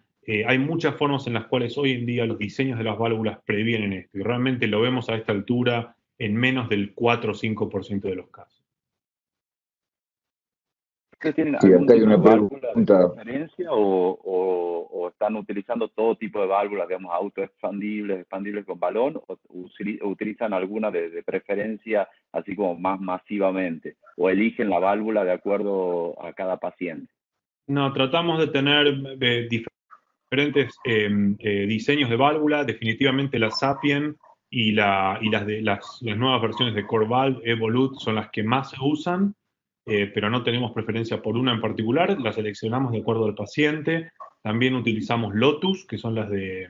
Hay muchas formas en las cuales hoy en día los diseños de las válvulas previenen esto y realmente lo vemos a esta altura en menos del 4 o 5% de los casos. ¿Ustedes tienen Sí, algún acá hay tipo una de válvula de pregunta. preferencia o están utilizando todo tipo de válvulas, digamos, autoexpandibles, expandibles con balón, o utilizan alguna de preferencia así como más masivamente, o eligen la válvula de acuerdo a cada paciente? No, tratamos de tener diferentes diseños de válvula, definitivamente la Sapien y las nuevas versiones de CoreValve, Evolut, son las que más se usan, pero no tenemos preferencia por una en particular, las seleccionamos de acuerdo al paciente. También utilizamos Lotus, que son las de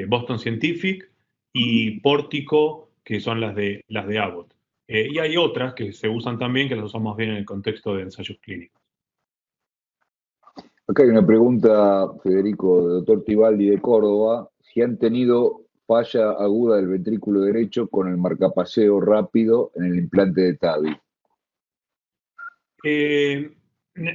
Boston Scientific, y Portico, que son las de Abbott. Y hay otras que se usan también, que las usamos bien en el contexto de ensayos clínicos. Acá hay una pregunta, Federico, del doctor Tibaldi de Córdoba. Si han tenido falla aguda del ventrículo derecho con el marcapaseo rápido en el implante de TAVI.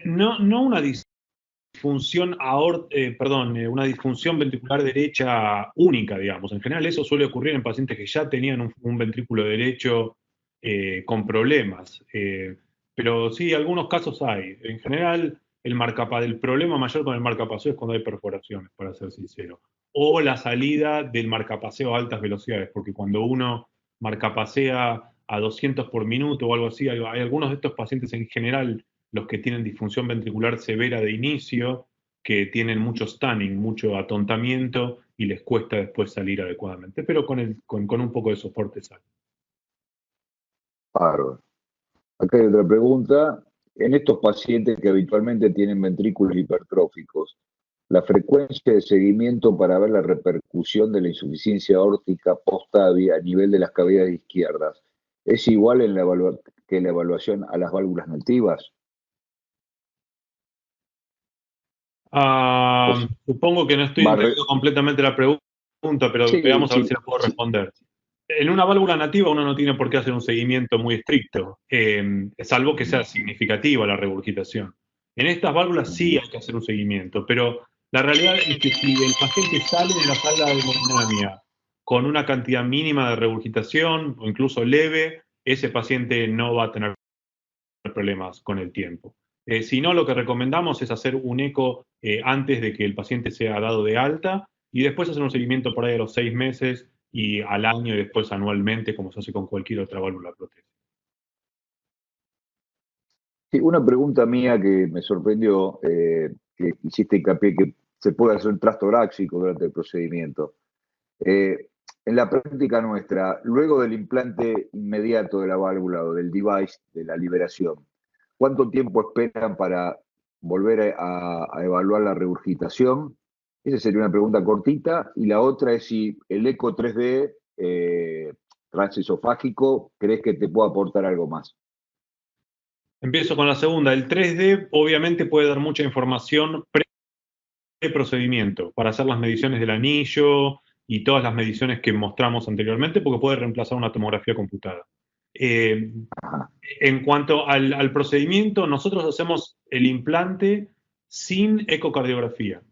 No una disfunción una disfunción ventricular derecha única, digamos. En general eso suele ocurrir en pacientes que ya tenían un ventrículo derecho con problemas. Pero sí, algunos casos hay. En general, el problema mayor con el marcapaseo es cuando hay perforaciones, para ser sincero. O la salida del marcapaseo a altas velocidades, porque cuando uno marcapasea a 200 por minuto o algo así, hay algunos de estos pacientes en general, los que tienen disfunción ventricular severa de inicio, que tienen mucho stunning, mucho atontamiento y les cuesta después salir adecuadamente, pero con un poco de soporte sale. Bárbaro. Acá hay otra pregunta. En estos pacientes que habitualmente tienen ventrículos hipertróficos, la frecuencia de seguimiento para ver la repercusión de la insuficiencia aórtica post-AVI a nivel de las cavidades izquierdas es igual en que la evaluación a las válvulas nativas. Supongo que no estoy entendiendo completamente la pregunta, pero sí, veamos a ver sí, si la puedo responder. En una válvula nativa uno no tiene por qué hacer un seguimiento muy estricto, salvo que sea significativa la regurgitación. En estas válvulas sí hay que hacer un seguimiento, pero la realidad es que si el paciente sale de la sala de hemodinamia con una cantidad mínima de regurgitación o incluso leve, ese paciente no va a tener problemas con el tiempo. Si no, lo que recomendamos es hacer un eco antes de que el paciente sea dado de alta y después hacer un seguimiento por ahí a los 6 meses y al año y después anualmente, como se hace con cualquier otra válvula protésica. Sí, una pregunta mía que me sorprendió, que hiciste hincapié que se puede hacer un trastoráxico durante el procedimiento. En la práctica nuestra, luego del implante inmediato de la válvula o del device de la liberación, ¿cuánto tiempo esperan para volver a evaluar la regurgitación? Esa sería una pregunta cortita. Y la otra es si el eco 3D transesofágico crees que te puede aportar algo más. Empiezo con la segunda. El 3D obviamente puede dar mucha información pre-procedimiento para hacer las mediciones del anillo y todas las mediciones que mostramos anteriormente, porque puede reemplazar una tomografía computada. En cuanto al procedimiento, nosotros hacemos el implante sin ecocardiografía.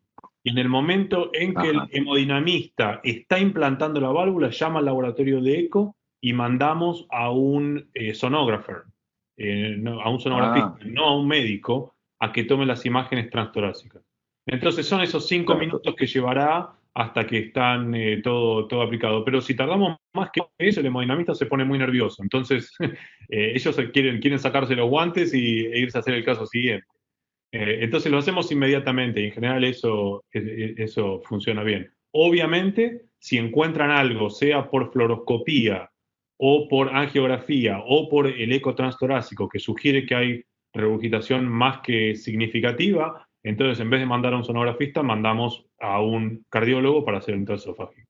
Y en el momento en que el hemodinamista está implantando la válvula, llama al laboratorio de eco y mandamos a un sonógrafo, a un sonografista, no a un médico, a que tome las imágenes transtorácicas. Entonces son esos 5 minutos que llevará hasta que están todo aplicado. Pero si tardamos más que eso, el hemodinamista se pone muy nervioso. Entonces ellos quieren sacarse los guantes e irse a hacer el caso siguiente. Entonces lo hacemos inmediatamente y en general eso funciona bien. Obviamente, si encuentran algo, sea por fluoroscopía o por angiografía o por el eco transtorácico que sugiere que hay regurgitación más que significativa, entonces en vez de mandar a un sonografista, mandamos a un cardiólogo para hacer un transesofágico.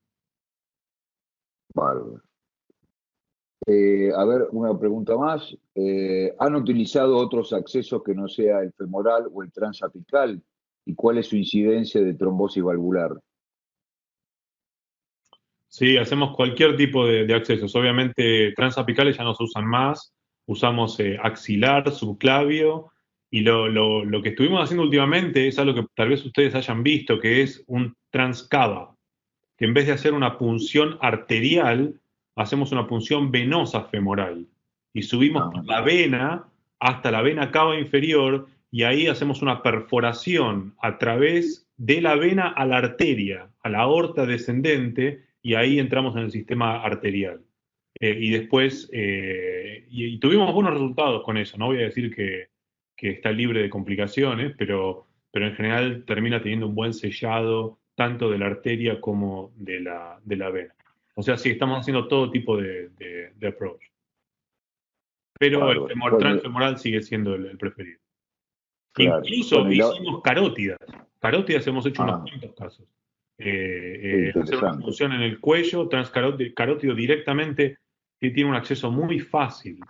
Bárbaro. A ver, una pregunta más. ¿Han utilizado otros accesos que no sea el femoral o el transapical? ¿Y cuál es su incidencia de trombosis valvular? Sí, hacemos cualquier tipo de accesos. Obviamente, transapicales ya no se usan más. Usamos axilar, subclavio. Y lo que estuvimos haciendo últimamente es algo que tal vez ustedes hayan visto, que es un transcava. Que en vez de hacer una punción arterial, hacemos una punción venosa femoral. Y subimos por la vena hasta la vena cava inferior y ahí hacemos una perforación a través de la vena a la arteria, a la aorta descendente, y ahí entramos en el sistema arterial. Y después, y tuvimos buenos resultados con eso. No voy a decir que está libre de complicaciones, pero en general termina teniendo un buen sellado tanto de la arteria como de la vena. O sea, sí, estamos haciendo todo tipo de approach. Pero el transfemoral sigue siendo el preferido. Claro. Incluso hicimos carótidas. Carótidas hemos hecho unos cuantos casos. Hacer una punción en el cuello, transcarótido directamente, que tiene un acceso muy fácil,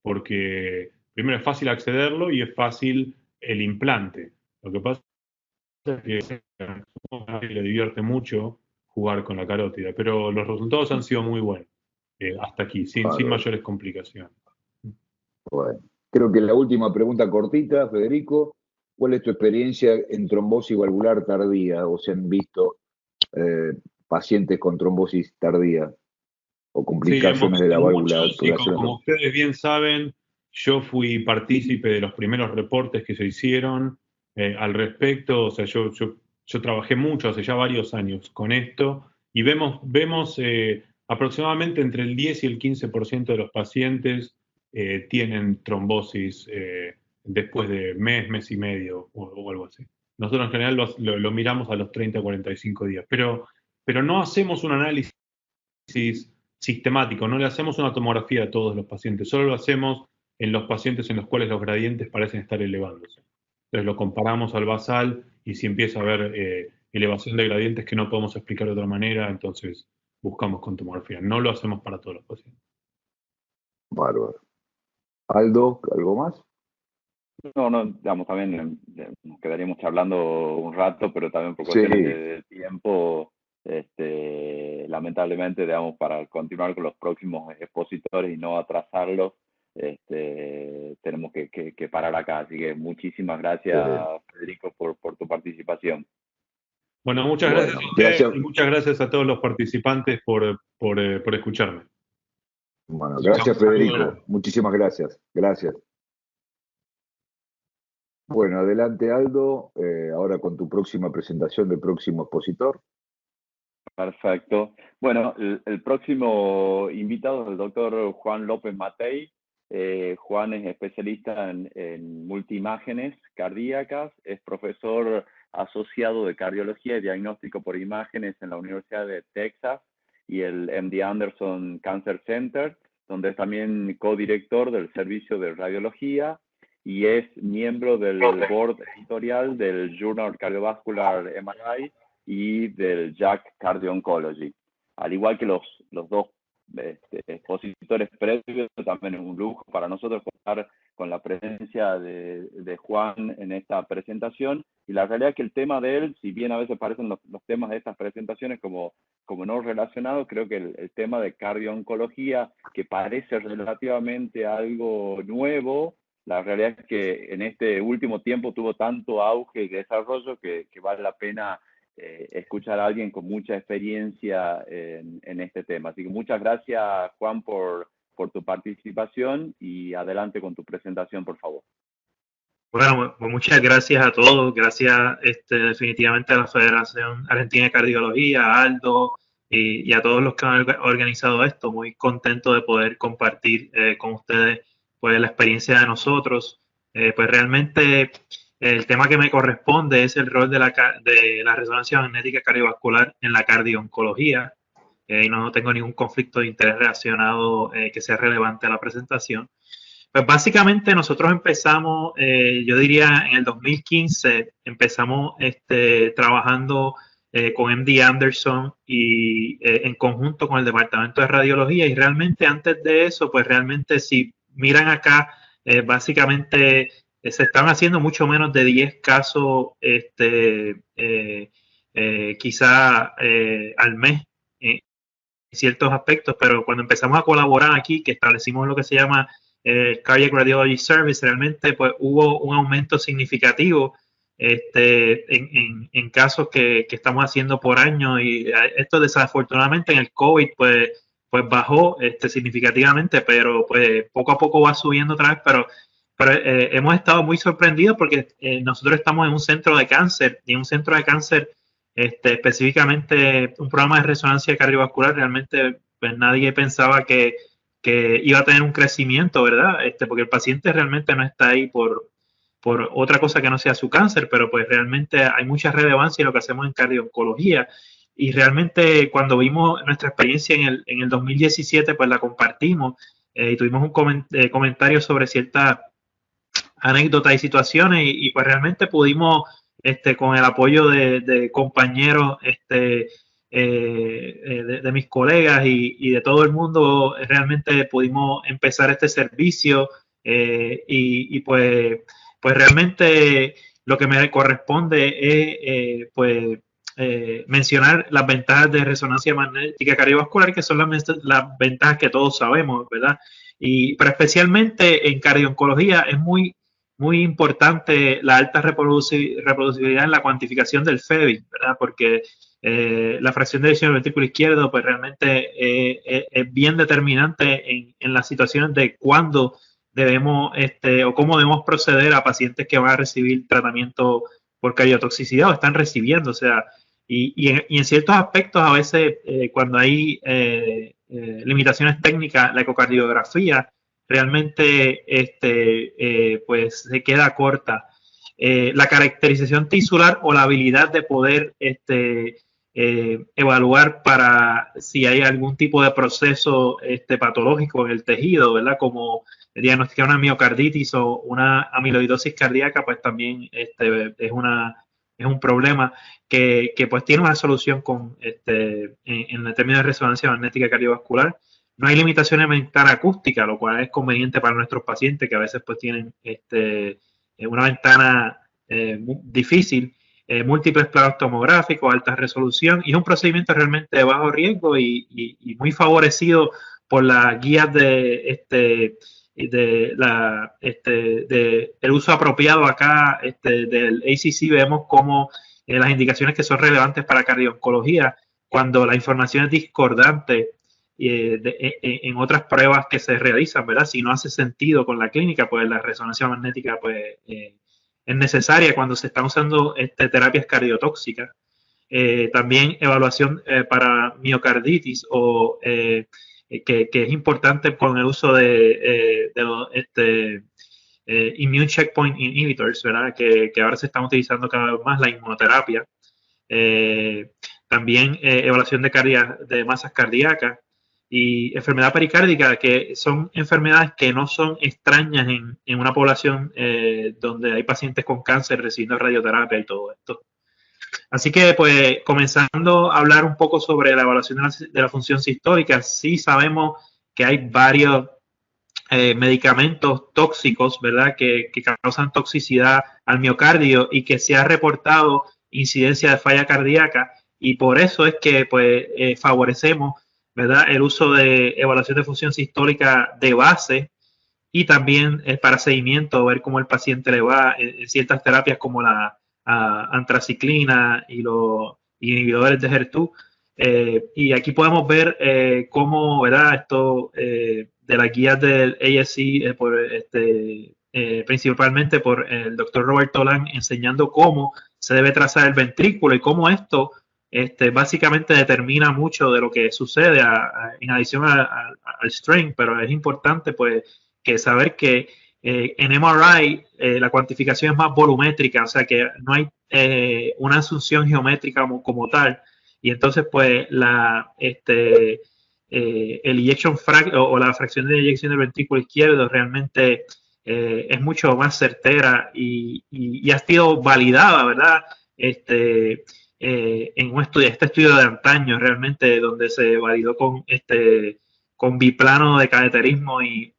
porque primero es fácil accederlo y es fácil el implante. Lo que pasa es que le divierte mucho jugar con la carótida, pero los resultados han sido muy buenos hasta aquí, sin mayores complicaciones. Bueno, creo que la última pregunta cortita, Federico. ¿Cuál es tu experiencia en trombosis valvular tardía? ¿O se han visto pacientes con trombosis tardía o complicaciones de la válvula? Muchos, y como ustedes bien saben, Yo fui partícipe de los primeros reportes que se hicieron al respecto. O sea, yo trabajé mucho hace ya varios años con esto y vemos aproximadamente entre el 10 y el 15% de los pacientes tienen trombosis después de mes y medio o algo así. Nosotros en general lo miramos a los 30 o 45 días, pero no hacemos un análisis sistemático, no le hacemos una tomografía a todos los pacientes, solo lo hacemos en los pacientes en los cuales los gradientes parecen estar elevándose. Entonces lo comparamos al basal y si empieza a haber elevación de gradientes que no podemos explicar de otra manera, entonces buscamos con tomografía. No lo hacemos para todos los pacientes. Bárbaro. Aldo, ¿algo más? No, digamos, también nos quedaríamos charlando un rato, pero también por Sí. cuestiones de tiempo, lamentablemente, digamos, para continuar con los próximos expositores y no atrasarlos, tenemos que parar acá. Así que muchísimas gracias, Federico, por tu participación. Bueno, muchas gracias a ustedes y muchas gracias a todos los participantes por escucharme. Bueno, gracias, Federico. Muchísimas gracias. Gracias. Bueno, adelante, Aldo, ahora con tu próxima presentación del próximo expositor. Perfecto. Bueno, el próximo invitado es el doctor Juan López Matei. Juan es especialista en multiimágenes cardíacas, es profesor asociado de cardiología y diagnóstico por imágenes en la Universidad de Texas y el MD Anderson Cancer Center, donde es también codirector del servicio de radiología y es miembro del board editorial del Journal Cardiovascular MRI y del JACC Cardio Oncology. Al igual que los dos expositores previos, también es un lujo para nosotros contar con la presencia de Juan en esta presentación. Y la realidad es que el tema de él, si bien a veces parecen los temas de estas presentaciones como no relacionados, creo que el tema de cardio-oncología, que parece relativamente algo nuevo, la realidad es que en este último tiempo tuvo tanto auge y desarrollo que vale la pena escuchar a alguien con mucha experiencia en este tema. Así que muchas gracias, Juan, por tu participación y adelante con tu presentación, por favor. Bueno, pues muchas gracias a todos. Gracias definitivamente a la Federación Argentina de Cardiología, a Aldo y a todos los que han organizado esto. Muy contento de poder compartir con ustedes pues, la experiencia de nosotros. Pues realmente el tema que me corresponde es el rol de la resonancia magnética cardiovascular en la cardio-oncología. Y no tengo ningún conflicto de interés relacionado que sea relevante a la presentación. Pues básicamente nosotros empezamos, yo diría en el 2015, empezamos trabajando con MD Anderson y en conjunto con el Departamento de Radiología, y realmente antes de eso, pues realmente si miran acá, básicamente se están haciendo mucho menos de 10 casos quizá al mes en ciertos aspectos, pero cuando empezamos a colaborar aquí, que establecimos lo que se llama Cardiac Radiology Service, realmente pues hubo un aumento significativo en casos que estamos haciendo por año, y esto desafortunadamente en el COVID pues bajó significativamente, pero pues poco a poco va subiendo otra vez, pero hemos estado muy sorprendidos porque nosotros estamos en un centro de cáncer, y en un centro de cáncer específicamente un programa de resonancia cardiovascular, realmente pues nadie pensaba que iba a tener un crecimiento, ¿verdad? Porque el paciente realmente no está ahí por otra cosa que no sea su cáncer, pero pues realmente hay mucha relevancia en lo que hacemos en cardio-oncología. Y realmente cuando vimos nuestra experiencia en el 2017, pues la compartimos y tuvimos un comentario sobre ciertas anécdotas y situaciones, y pues realmente pudimos, con el apoyo de compañeros, de mis colegas y de todo el mundo, realmente pudimos empezar este servicio y pues realmente lo que me corresponde es mencionar las ventajas de resonancia magnética cardiovascular, que son las ventajas que todos sabemos, ¿verdad? Pero especialmente en cardio-oncología es muy importante la alta reproducibilidad en la cuantificación del FEBI, ¿verdad? Porque la fracción de lesión del ventrículo izquierdo pues realmente es bien determinante en las situaciones de cuándo debemos, o cómo debemos proceder a pacientes que van a recibir tratamiento por cardiotoxicidad o están recibiendo, o sea, y en ciertos aspectos a veces cuando hay limitaciones técnicas, la ecocardiografía realmente pues se queda corta. La caracterización tisular o la habilidad de poder evaluar para si hay algún tipo de proceso patológico en el tejido, ¿verdad? Como diagnosticar una miocarditis o una amiloidosis cardíaca, pues también es un problema que pues tiene una solución en el término de resonancia magnética cardiovascular. No hay limitaciones en ventana acústica, lo cual es conveniente para nuestros pacientes que a veces pues tienen una ventana difícil, múltiples planos tomográficos, alta resolución, y es un procedimiento realmente de bajo riesgo y muy favorecido por las guías de el uso apropiado acá del ACC. Vemos como las indicaciones que son relevantes para cardio-oncología, cuando la información es discordante en otras pruebas que se realizan, ¿verdad? Si no hace sentido con la clínica, pues la resonancia magnética pues, es necesaria cuando se están usando terapias cardiotóxicas. También evaluación para miocarditis o que es importante con el uso de los immune checkpoint inhibitors, ¿verdad? Que ahora se están utilizando cada vez más, la inmunoterapia. También evaluación de masas cardíacas y enfermedad pericárdica, que son enfermedades que no son extrañas en una población donde hay pacientes con cáncer recibiendo radioterapia y todo esto. Así que, pues, comenzando a hablar un poco sobre la evaluación de la función sistólica, sí sabemos que hay varios medicamentos tóxicos, ¿verdad?, que causan toxicidad al miocardio y que se ha reportado incidencia de falla cardíaca, y por eso es que, pues, favorecemos, ¿verdad?, el uso de evaluación de función sistólica de base y también para seguimiento, ver cómo el paciente le va en ciertas terapias como la antraciclina y los inhibidores de HER2. Y aquí podemos ver cómo, ¿verdad?, esto de las guías del ASC, principalmente por el doctor Roberto Lang, enseñando cómo se debe trazar el ventrículo y cómo esto básicamente determina mucho de lo que sucede en adición al strain, pero es importante pues que saber que en MRI la cuantificación es más volumétrica, o sea que no hay una asunción geométrica como tal, y entonces pues el ejection o la fracción de eyección del ventrículo izquierdo realmente es mucho más certera y ha sido validada, ¿verdad? En un este estudio de antaño realmente, donde se validó con biplano de cateterismo y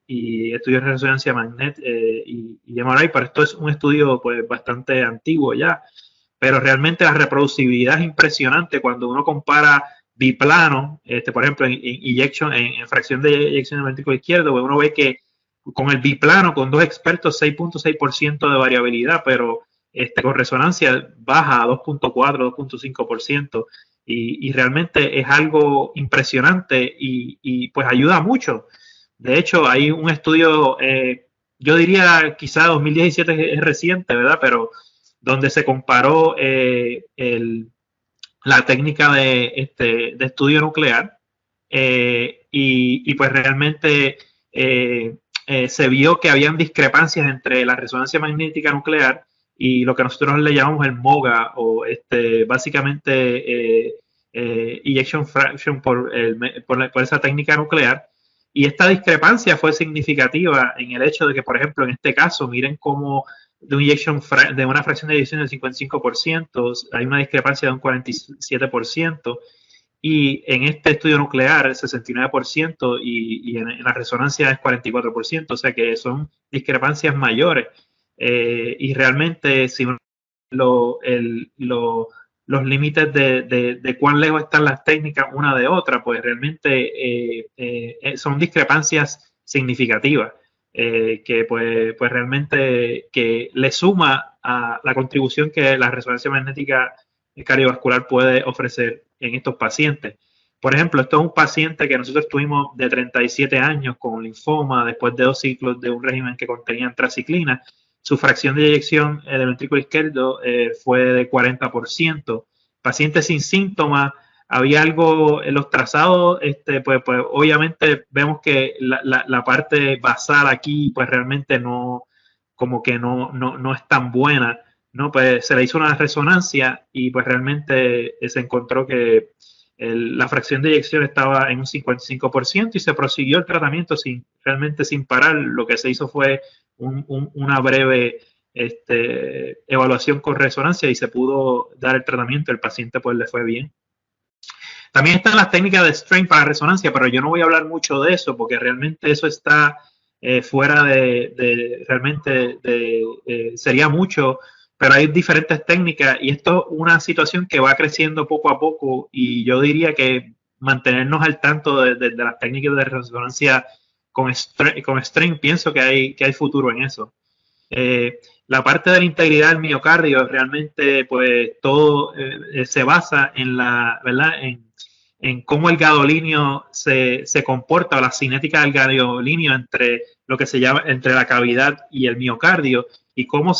estudios de resonancia magnética y MRI, pero esto es un estudio pues bastante antiguo ya, pero realmente la reproducibilidad es impresionante cuando uno compara biplano, por ejemplo, en fracción de eyección del ventrículo izquierdo, pues uno ve que con el biplano, con dos expertos, 6.6% de variabilidad, pero con resonancia baja a 2.4, 2.5%, y realmente es algo impresionante y pues ayuda mucho. De hecho, hay un estudio, yo diría quizá 2017 es reciente, ¿verdad? Pero donde se comparó la técnica de estudio nuclear y pues realmente se vio que habían discrepancias entre la resonancia magnética nuclear y lo que nosotros le llamamos el MOGA, o básicamente ejection fraction por esa técnica nuclear. Y esta discrepancia fue significativa en el hecho de que, por ejemplo, en este caso, miren cómo de una fracción de eyección del 55%, hay una discrepancia de un 47%, y en este estudio nuclear el 69%, y en la resonancia es 44%, o sea que son discrepancias mayores. Y realmente si los límites de cuán lejos están las técnicas una de otra, pues realmente son discrepancias significativas que pues realmente que le suma a la contribución que la resonancia magnética cardiovascular puede ofrecer en estos pacientes. Por ejemplo, esto es un paciente que nosotros tuvimos de 37 años con linfoma después de 2 ciclos de un régimen que contenía antraciclina. Su fracción de eyección del ventrículo izquierdo fue de 40%. Paciente sin síntomas, había algo en los trazados, pues obviamente vemos que la parte basal aquí pues realmente no, como que no es tan buena, ¿no? Pues se le hizo una resonancia y pues realmente se encontró que la fracción de eyección estaba en un 55% y se prosiguió el tratamiento realmente sin parar. Lo que se hizo fue una breve evaluación con resonancia y se pudo dar el tratamiento. El paciente pues le fue bien. También están las técnicas de strain para resonancia, pero yo no voy a hablar mucho de eso porque realmente eso está fuera realmente sería mucho, pero hay diferentes técnicas y esto es una situación que va creciendo poco a poco y yo diría que mantenernos al tanto de las técnicas de resonancia con strain, pienso que hay futuro en eso. La parte de la integridad del miocardio realmente pues todo se basa en ¿verdad? En cómo el gadolinio se comporta o la cinética del gadolinio entre lo que se llama entre la cavidad y el miocardio y cómo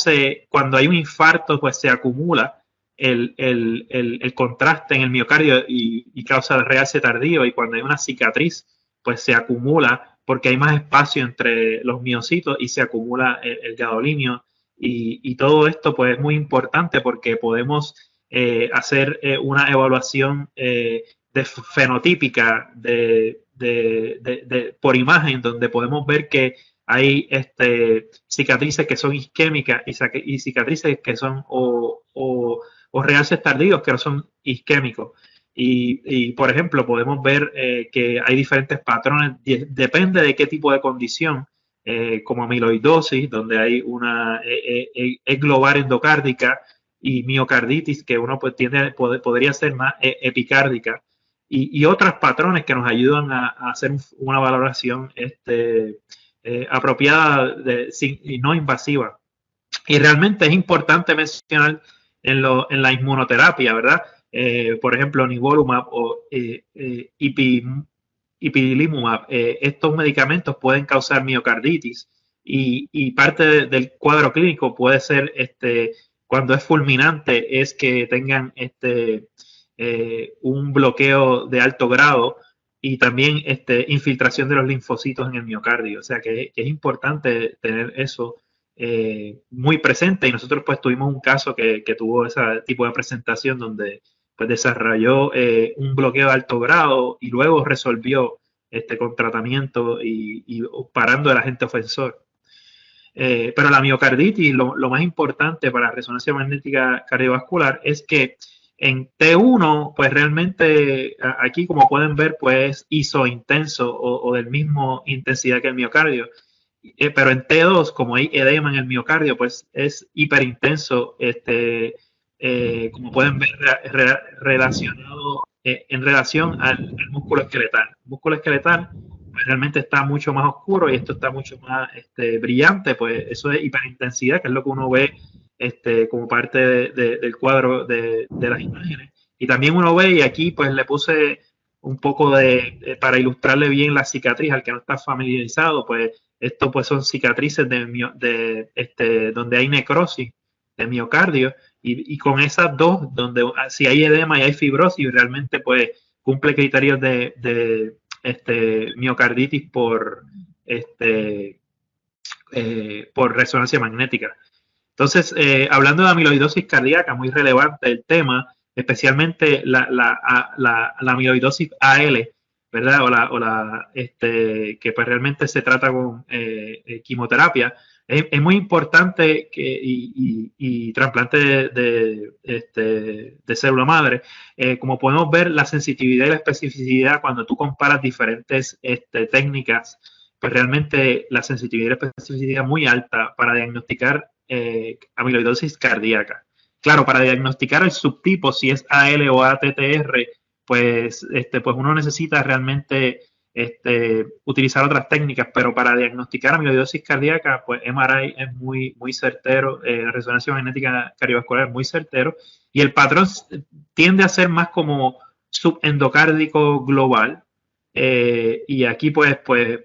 cuando hay un infarto pues se acumula el contraste en el miocardio y causa el realce tardío y cuando hay una cicatriz pues se acumula porque hay más espacio entre los miocitos y se acumula el gadolinio y todo esto pues es muy importante porque podemos hacer una evaluación de fenotípica por imagen donde podemos ver que hay cicatrices que son isquémicas y cicatrices que son o realces tardíos que no son isquémicos. Y por ejemplo, podemos ver que hay diferentes patrones, depende de qué tipo de condición, como amiloidosis, donde hay una global endocárdica y miocarditis, que uno pues, podría ser más epicárdica. Y otros patrones que nos ayudan a hacer una valoración apropiada y no invasiva. Y realmente es importante mencionar en la inmunoterapia, ¿verdad? Por ejemplo, nivolumab o ipilimumab, estos medicamentos pueden causar miocarditis y parte del cuadro clínico puede ser, cuando es fulminante, es que tengan un bloqueo de alto grado y también infiltración de los linfocitos en el miocardio. O sea que es importante tener eso muy presente y nosotros pues tuvimos un caso que tuvo ese tipo de presentación donde pues desarrolló un bloqueo de alto grado y luego resolvió con tratamiento y parando el agente ofensor. Pero la miocarditis, lo más importante para la resonancia magnética cardiovascular es que en T1, pues realmente aquí, como pueden ver, pues isointenso o del mismo intensidad que el miocardio. Pero en T2, como hay edema en el miocardio, pues es hiperintenso, como pueden ver, relacionado en relación al músculo esqueletal. El músculo esqueletal pues, realmente está mucho más oscuro y esto está mucho más brillante, pues eso es hiperintensidad, que es lo que uno ve como parte del cuadro de las imágenes. Y también uno ve, y aquí pues le puse un poco para ilustrarle bien la cicatriz al que no está familiarizado, pues esto pues son cicatrices donde hay necrosis de miocardio y con esas dos, donde si hay edema y hay fibrosis, realmente pues cumple criterios de miocarditis por resonancia magnética. Entonces, hablando de amiloidosis cardíaca, muy relevante el tema, especialmente la amiloidosis AL, ¿verdad? Que pues realmente se trata con quimioterapia. Es muy importante y trasplante de célula madre. Como podemos ver, la sensitividad y la especificidad, cuando tú comparas diferentes técnicas, pues realmente la sensitividad y la especificidad muy alta para diagnosticar amiloidosis cardíaca. Claro, para diagnosticar el subtipo, si es AL o ATTR, pues uno necesita realmente utilizar otras técnicas, pero para diagnosticar amiloidosis cardíaca, pues MRI es muy, muy certero, resonancia magnética cardiovascular es muy certero, y el patrón tiende a ser más como subendocárdico global. Y aquí, pues,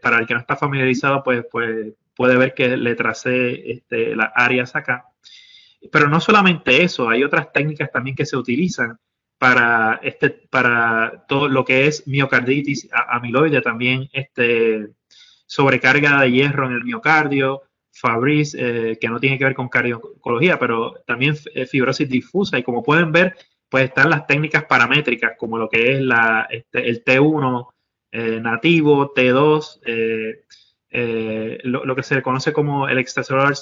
para el que no está familiarizado, pues puede ver que le tracé las áreas acá. Pero no solamente eso, hay otras técnicas también que se utilizan para todo lo que es miocarditis amiloide, también sobrecarga de hierro en el miocardio, Fabry, que no tiene que ver con cardiología, pero también fibrosis difusa. Y como pueden ver, pues están las técnicas paramétricas, como lo que es el T1 nativo, T2, lo que se conoce como el extracellular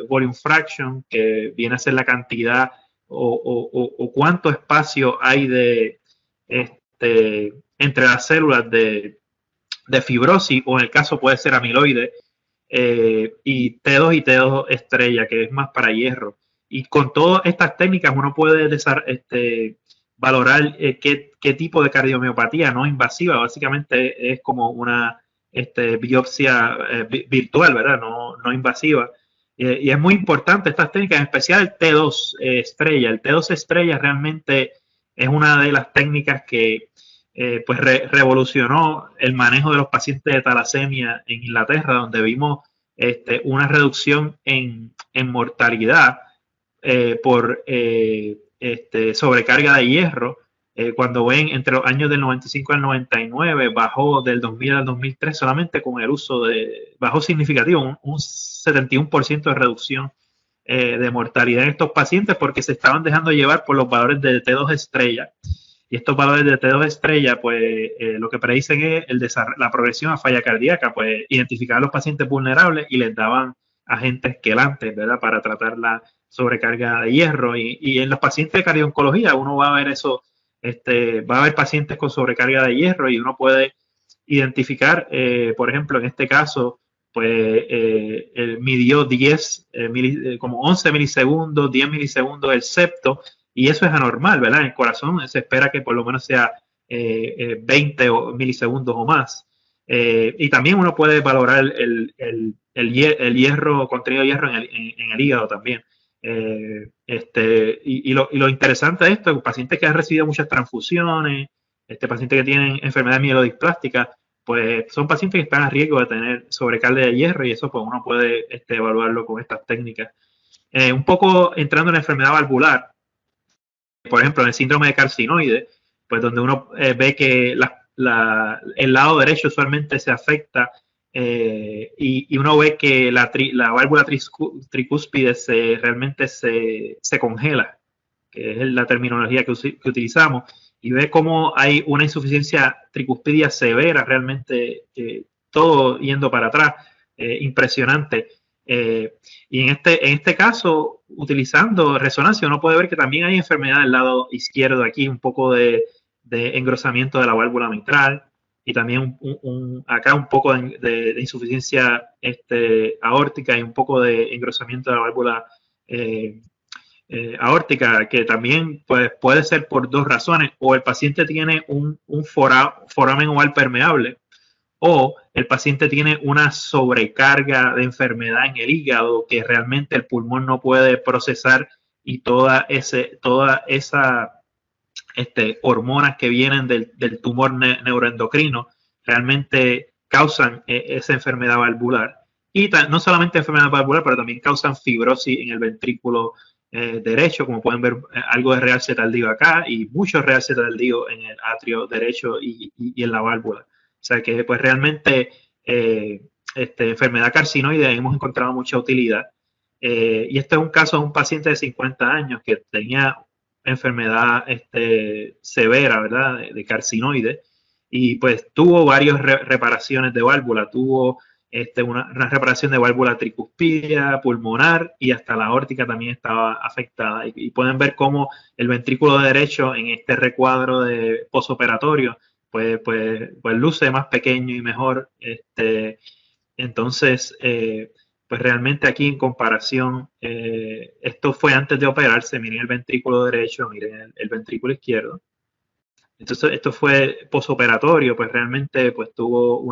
volume fraction, que viene a ser la cantidad o cuánto espacio hay entre las células de fibrosis, o en el caso puede ser amiloide, y T2 y T2 estrella, que es más para hierro. Y con todas estas técnicas uno puede valorar qué tipo de cardiomiopatía no invasiva. Básicamente es como una biopsia virtual, ¿verdad? No invasiva. Y es muy importante estas técnicas, en especial el T2 estrella. El T2 estrella realmente es una de las técnicas que pues revolucionó el manejo de los pacientes de talasemia en Inglaterra, donde vimos una reducción en mortalidad por sobrecarga de hierro. Cuando ven entre los años del 95 al 99, bajó del 2000 al 2003 solamente con el uso bajó significativo, un 71% de reducción de mortalidad en estos pacientes, porque se estaban dejando llevar por los valores de T2 estrella. Y estos valores de T2 estrella, pues lo que predicen es la progresión a falla cardíaca, pues identificar a los pacientes vulnerables y les daban agentes quelantes, ¿verdad?, para tratar la sobrecarga de hierro. Y en los pacientes de cardio-oncología uno va a ver eso, va a haber pacientes con sobrecarga de hierro, y uno puede identificar, por ejemplo, en este caso, pues midió 10, como 11 milisegundos, 10 milisegundos el septo, y eso es anormal, ¿verdad? En el corazón se espera que por lo menos sea 20 milisegundos o más. Y también uno puede valorar el hierro, contenido de hierro en el hígado también. Y lo interesante de esto es que pacientes que han recibido muchas transfusiones, pacientes que tienen enfermedad mielodisplástica, pues son pacientes que están a riesgo de tener sobrecarga de hierro, y eso pues uno puede evaluarlo con estas técnicas. Un poco entrando en la enfermedad valvular, por ejemplo, en el síndrome de carcinoide, pues donde uno ve que el lado derecho usualmente se afecta, y uno ve que la válvula tricúspide realmente se congela, que es la terminología que utilizamos, y ve cómo hay una insuficiencia tricúspide severa, realmente todo yendo para atrás, impresionante. Y en este caso, utilizando resonancia, uno puede ver que también hay enfermedad del lado izquierdo aquí, un poco de engrosamiento de la válvula mitral, y también acá un poco de insuficiencia aórtica, y un poco de engrosamiento de la válvula aórtica, que también pues, puede ser por dos razones: o el paciente tiene un foramen oval permeable, o el paciente tiene una sobrecarga de enfermedad en el hígado que realmente el pulmón no puede procesar, y toda esa hormonas que vienen del tumor neuroendocrino realmente causan esa enfermedad valvular. Y no solamente enfermedad valvular, pero también causan fibrosis en el ventrículo derecho, como pueden ver, algo de real Z-taldillo acá, y mucho real Z-taldillo en el atrio derecho y en la válvula. O sea que pues realmente enfermedad carcinoide hemos encontrado mucha utilidad. Y este es un caso de un paciente de 50 años que tenía enfermedad severa, ¿verdad?, de carcinoide, y pues tuvo varias reparaciones de válvula. Tuvo una reparación de válvula tricuspidia, pulmonar, y hasta la aórtica también estaba afectada. Y pueden ver cómo el ventrículo derecho en este recuadro de posoperatorio pues luce más pequeño y mejor. Entonces, pues realmente aquí en comparación, esto fue antes de operarse. Miren el ventrículo derecho, miren el ventrículo izquierdo. Entonces, esto fue posoperatorio, pues realmente pues tuvo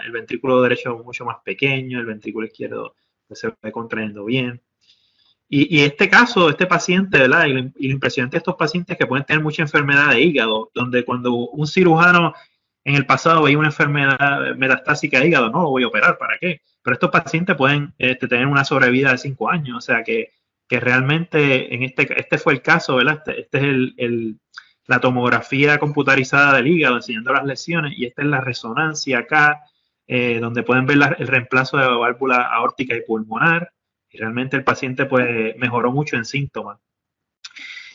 el ventrículo derecho mucho más pequeño, el ventrículo izquierdo pues, se fue contrayendo bien. Y este caso, este paciente, ¿verdad? Y lo impresionante de estos pacientes es que pueden tener mucha enfermedad de hígado, donde cuando un cirujano en el pasado veía una enfermedad metastásica de hígado, no lo voy a operar, ¿para qué? Pero estos pacientes pueden tener una sobrevida de 5 años, o sea que realmente en este fue el caso, ¿verdad? Este es la tomografía computarizada del hígado enseñando las lesiones, y esta es la resonancia acá, donde pueden ver el reemplazo de la válvula aórtica y pulmonar, y realmente el paciente pues mejoró mucho en síntomas.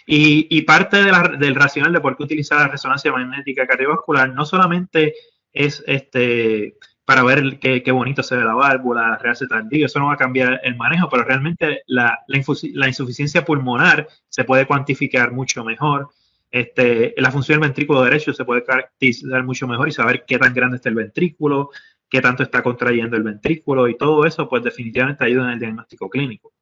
Y parte del racional de por qué utilizar la resonancia magnética cardiovascular no solamente es para ver qué bonito se ve la válvula, realce tardío, eso no va a cambiar el manejo, pero realmente la insuficiencia pulmonar se puede cuantificar mucho mejor. La función del ventrículo derecho se puede caracterizar mucho mejor y saber qué tan grande está el ventrículo, qué tanto está contrayendo el ventrículo, y todo eso pues definitivamente ayuda en el diagnóstico clínico.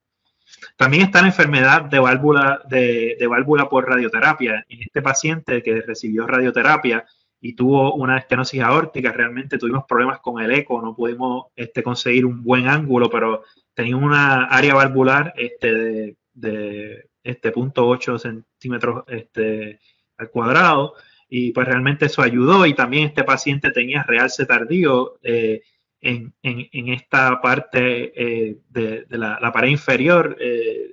También está la enfermedad de válvula por radioterapia. En este paciente que recibió radioterapia y tuvo una estenosis aórtica, realmente tuvimos problemas con el eco, no pudimos conseguir un buen ángulo, pero tenía una área valvular de 0.8 centímetros al cuadrado, y pues realmente eso ayudó. Y también este paciente tenía realce tardío en esta parte de la pared inferior,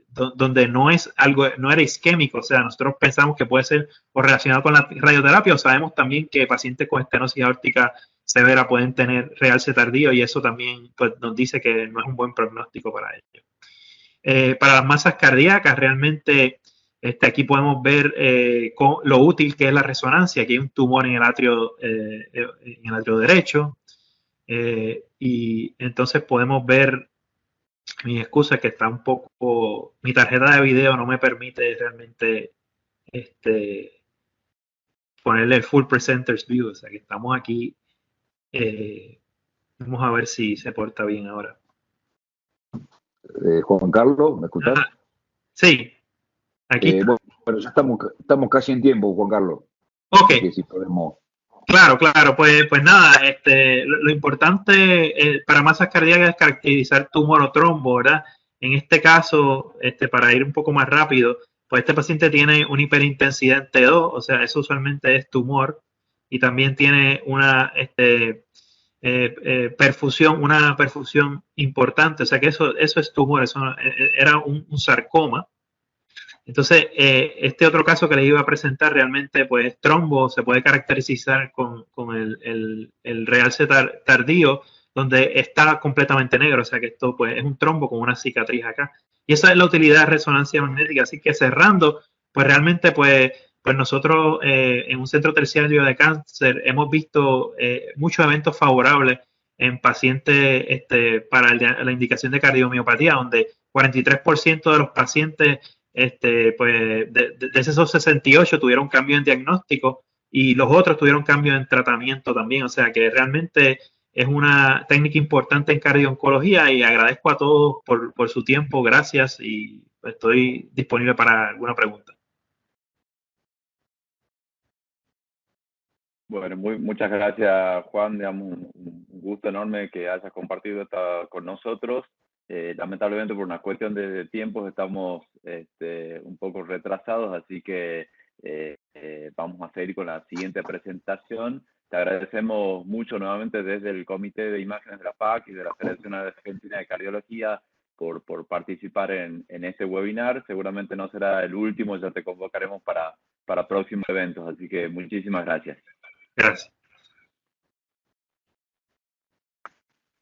donde no era isquémico. O sea, nosotros pensamos que puede ser o relacionado con la radioterapia, o sabemos también que pacientes con estenosis aórtica severa pueden tener realce tardío, y eso también pues, nos dice que no es un buen pronóstico para ellos. Para las masas cardíacas, realmente aquí podemos ver lo útil que es la resonancia. Aquí hay un tumor en el atrio derecho. Y entonces podemos ver, mi excusa es que está un poco, mi tarjeta de video no me permite realmente ponerle el full presenters view, o sea que estamos aquí, vamos a ver si se porta bien ahora. Juan Carlos, ¿me escuchás? Sí, aquí bueno, ya estamos casi en tiempo, Juan Carlos. Ok. Así que si podemos... Claro, pues nada, lo importante para masas cardíacas es caracterizar tumor o trombo, ¿verdad? En este caso, para ir un poco más rápido, pues este paciente tiene una hiperintensidad en T2, o sea, eso usualmente es tumor, y también tiene una perfusión importante, o sea que eso es tumor, eso era un sarcoma. Entonces, este otro caso que les iba a presentar realmente, pues, trombo se puede caracterizar con el realce tardío, donde está completamente negro, o sea que esto pues es un trombo con una cicatriz acá. Y esa es la utilidad de resonancia magnética. Así que cerrando, pues realmente pues nosotros en un centro terciario de cáncer hemos visto muchos eventos favorables en pacientes para la indicación de cardiomiopatía, donde 43% de los pacientes pues de esos 68 tuvieron cambio en diagnóstico, y los otros tuvieron cambio en tratamiento también. O sea que realmente es una técnica importante en cardio-oncología, y agradezco a todos por su tiempo. Gracias, y estoy disponible para alguna pregunta. Bueno, muchas gracias, Juan. Digamos, un gusto enorme que hayas compartido esto con nosotros. Lamentablemente por una cuestión de tiempos estamos un poco retrasados, así que vamos a seguir con la siguiente presentación. Te agradecemos mucho nuevamente desde el Comité de Imágenes de la PAC y de la Federación Argentina de Cardiología por participar en este webinar. Seguramente no será el último, ya te convocaremos para próximos eventos, así que muchísimas gracias. Gracias.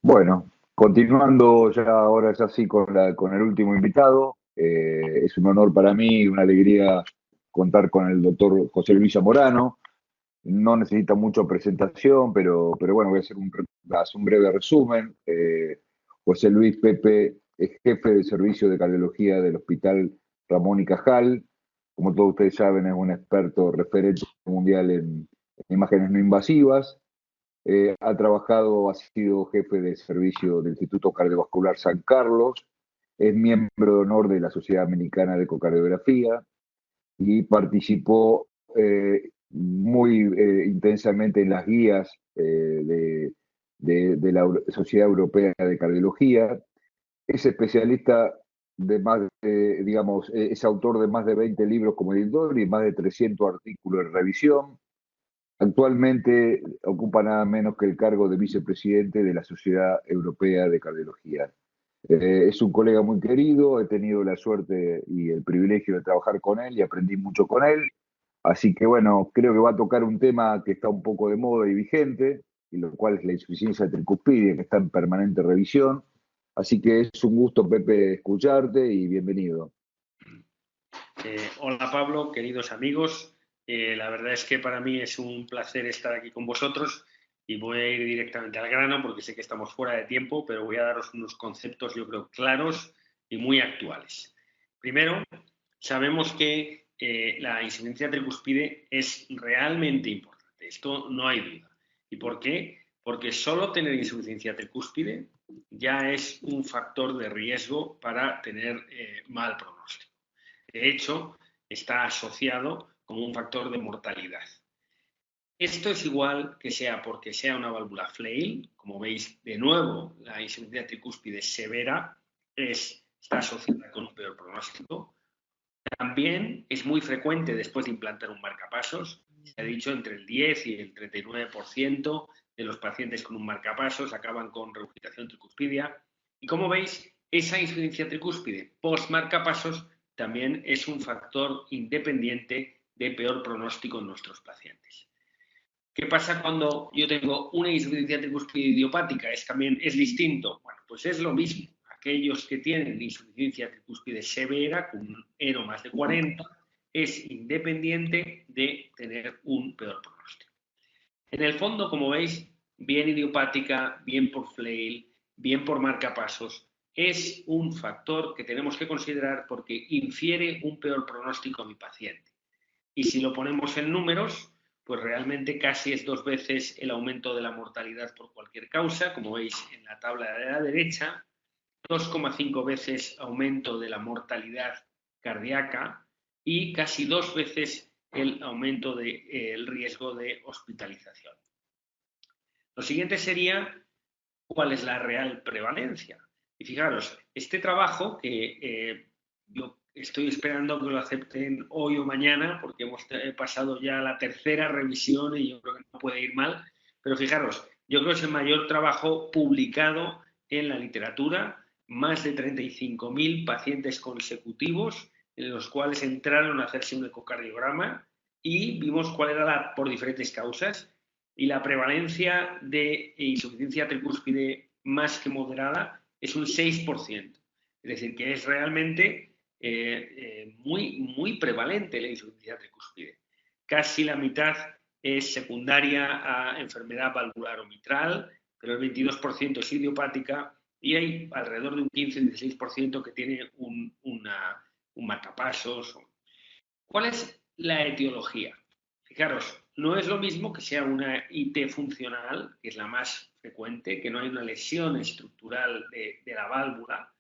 Bueno, continuando ya ahora es así con el último invitado. Es un honor para mí y una alegría contar con el doctor José Luis Zamorano. No necesita mucha presentación, pero bueno, voy a hacer un breve resumen. José Luis Pepe es jefe del servicio de cardiología del Hospital Ramón y Cajal. Como todos ustedes saben, es un experto referente mundial en imágenes no invasivas. Ha sido jefe de servicio del Instituto Cardiovascular San Carlos, es miembro de honor de la Sociedad Americana de Ecocardiografía y participó muy intensamente en las guías de la Sociedad Europea de Cardiología. Es especialista de más es autor de más de 20 libros como editor y más de 300 artículos de revisión. Actualmente ocupa nada menos que el cargo de vicepresidente de la Sociedad Europea de Cardiología. Es un colega muy querido, he tenido la suerte y el privilegio de trabajar con él y aprendí mucho con él. Así que bueno, creo que va a tocar un tema que está un poco de moda y vigente, y lo cual es la insuficiencia tricuspídea, que está en permanente revisión. Así que es un gusto, Pepe, escucharte y bienvenido. Hola Pablo, queridos amigos. La verdad es que para mí es un placer estar aquí con vosotros y voy a ir directamente al grano porque sé que estamos fuera de tiempo, pero voy a daros unos conceptos, yo creo, claros y muy actuales. Primero, sabemos que la insuficiencia tricuspide es realmente importante, esto no hay duda. ¿Y por qué? Porque solo tener insuficiencia tricúspide ya es un factor de riesgo para tener mal pronóstico. De hecho, está asociado como un factor de mortalidad. Esto es igual que sea porque sea una válvula flail, como veis, de nuevo, la insuficiencia tricúspide severa está asociada con un peor pronóstico. También es muy frecuente después de implantar un marcapasos. Se ha dicho entre el 10 y el 39% de los pacientes con un marcapasos acaban con regurgitación tricuspidia. Y como veis, esa insuficiencia tricúspide post-marcapasos también es un factor independiente de peor pronóstico en nuestros pacientes. ¿Qué pasa cuando yo tengo una insuficiencia tricúspide idiopática? También es distinto. Bueno, pues es lo mismo. Aquellos que tienen insuficiencia tricúspide severa, con un ERO más de 40, es independiente de tener un peor pronóstico. En el fondo, como veis, bien idiopática, bien por flail, bien por marcapasos, es un factor que tenemos que considerar porque infiere un peor pronóstico a mi paciente. Y si lo ponemos en números, pues realmente casi es 2 veces el aumento de la mortalidad por cualquier causa, como veis en la tabla de la derecha, 2,5 veces aumento de la mortalidad cardíaca y casi 2 veces el aumento del riesgo de hospitalización. Lo siguiente sería cuál es la real prevalencia. Y fijaros, este trabajo que yo estoy esperando que lo acepten hoy o mañana porque hemos pasado ya la tercera revisión y yo creo que no puede ir mal, pero fijaros, yo creo que es el mayor trabajo publicado en la literatura, más de 35.000 pacientes consecutivos en los cuales entraron a hacerse un ecocardiograma y vimos cuál era por diferentes causas y la prevalencia de insuficiencia tricúspide más que moderada es un 6%. Es decir, que es realmente muy prevalente la insuficiencia tricúspide. Casi la mitad es secundaria a enfermedad valvular o mitral, pero el 22% es idiopática y hay alrededor de un 15-16% que tiene un marcapasos. ¿Cuál es la etiología? Fijaros, no es lo mismo que sea una IT funcional, que es la más frecuente, que no hay una lesión estructural de la válvula,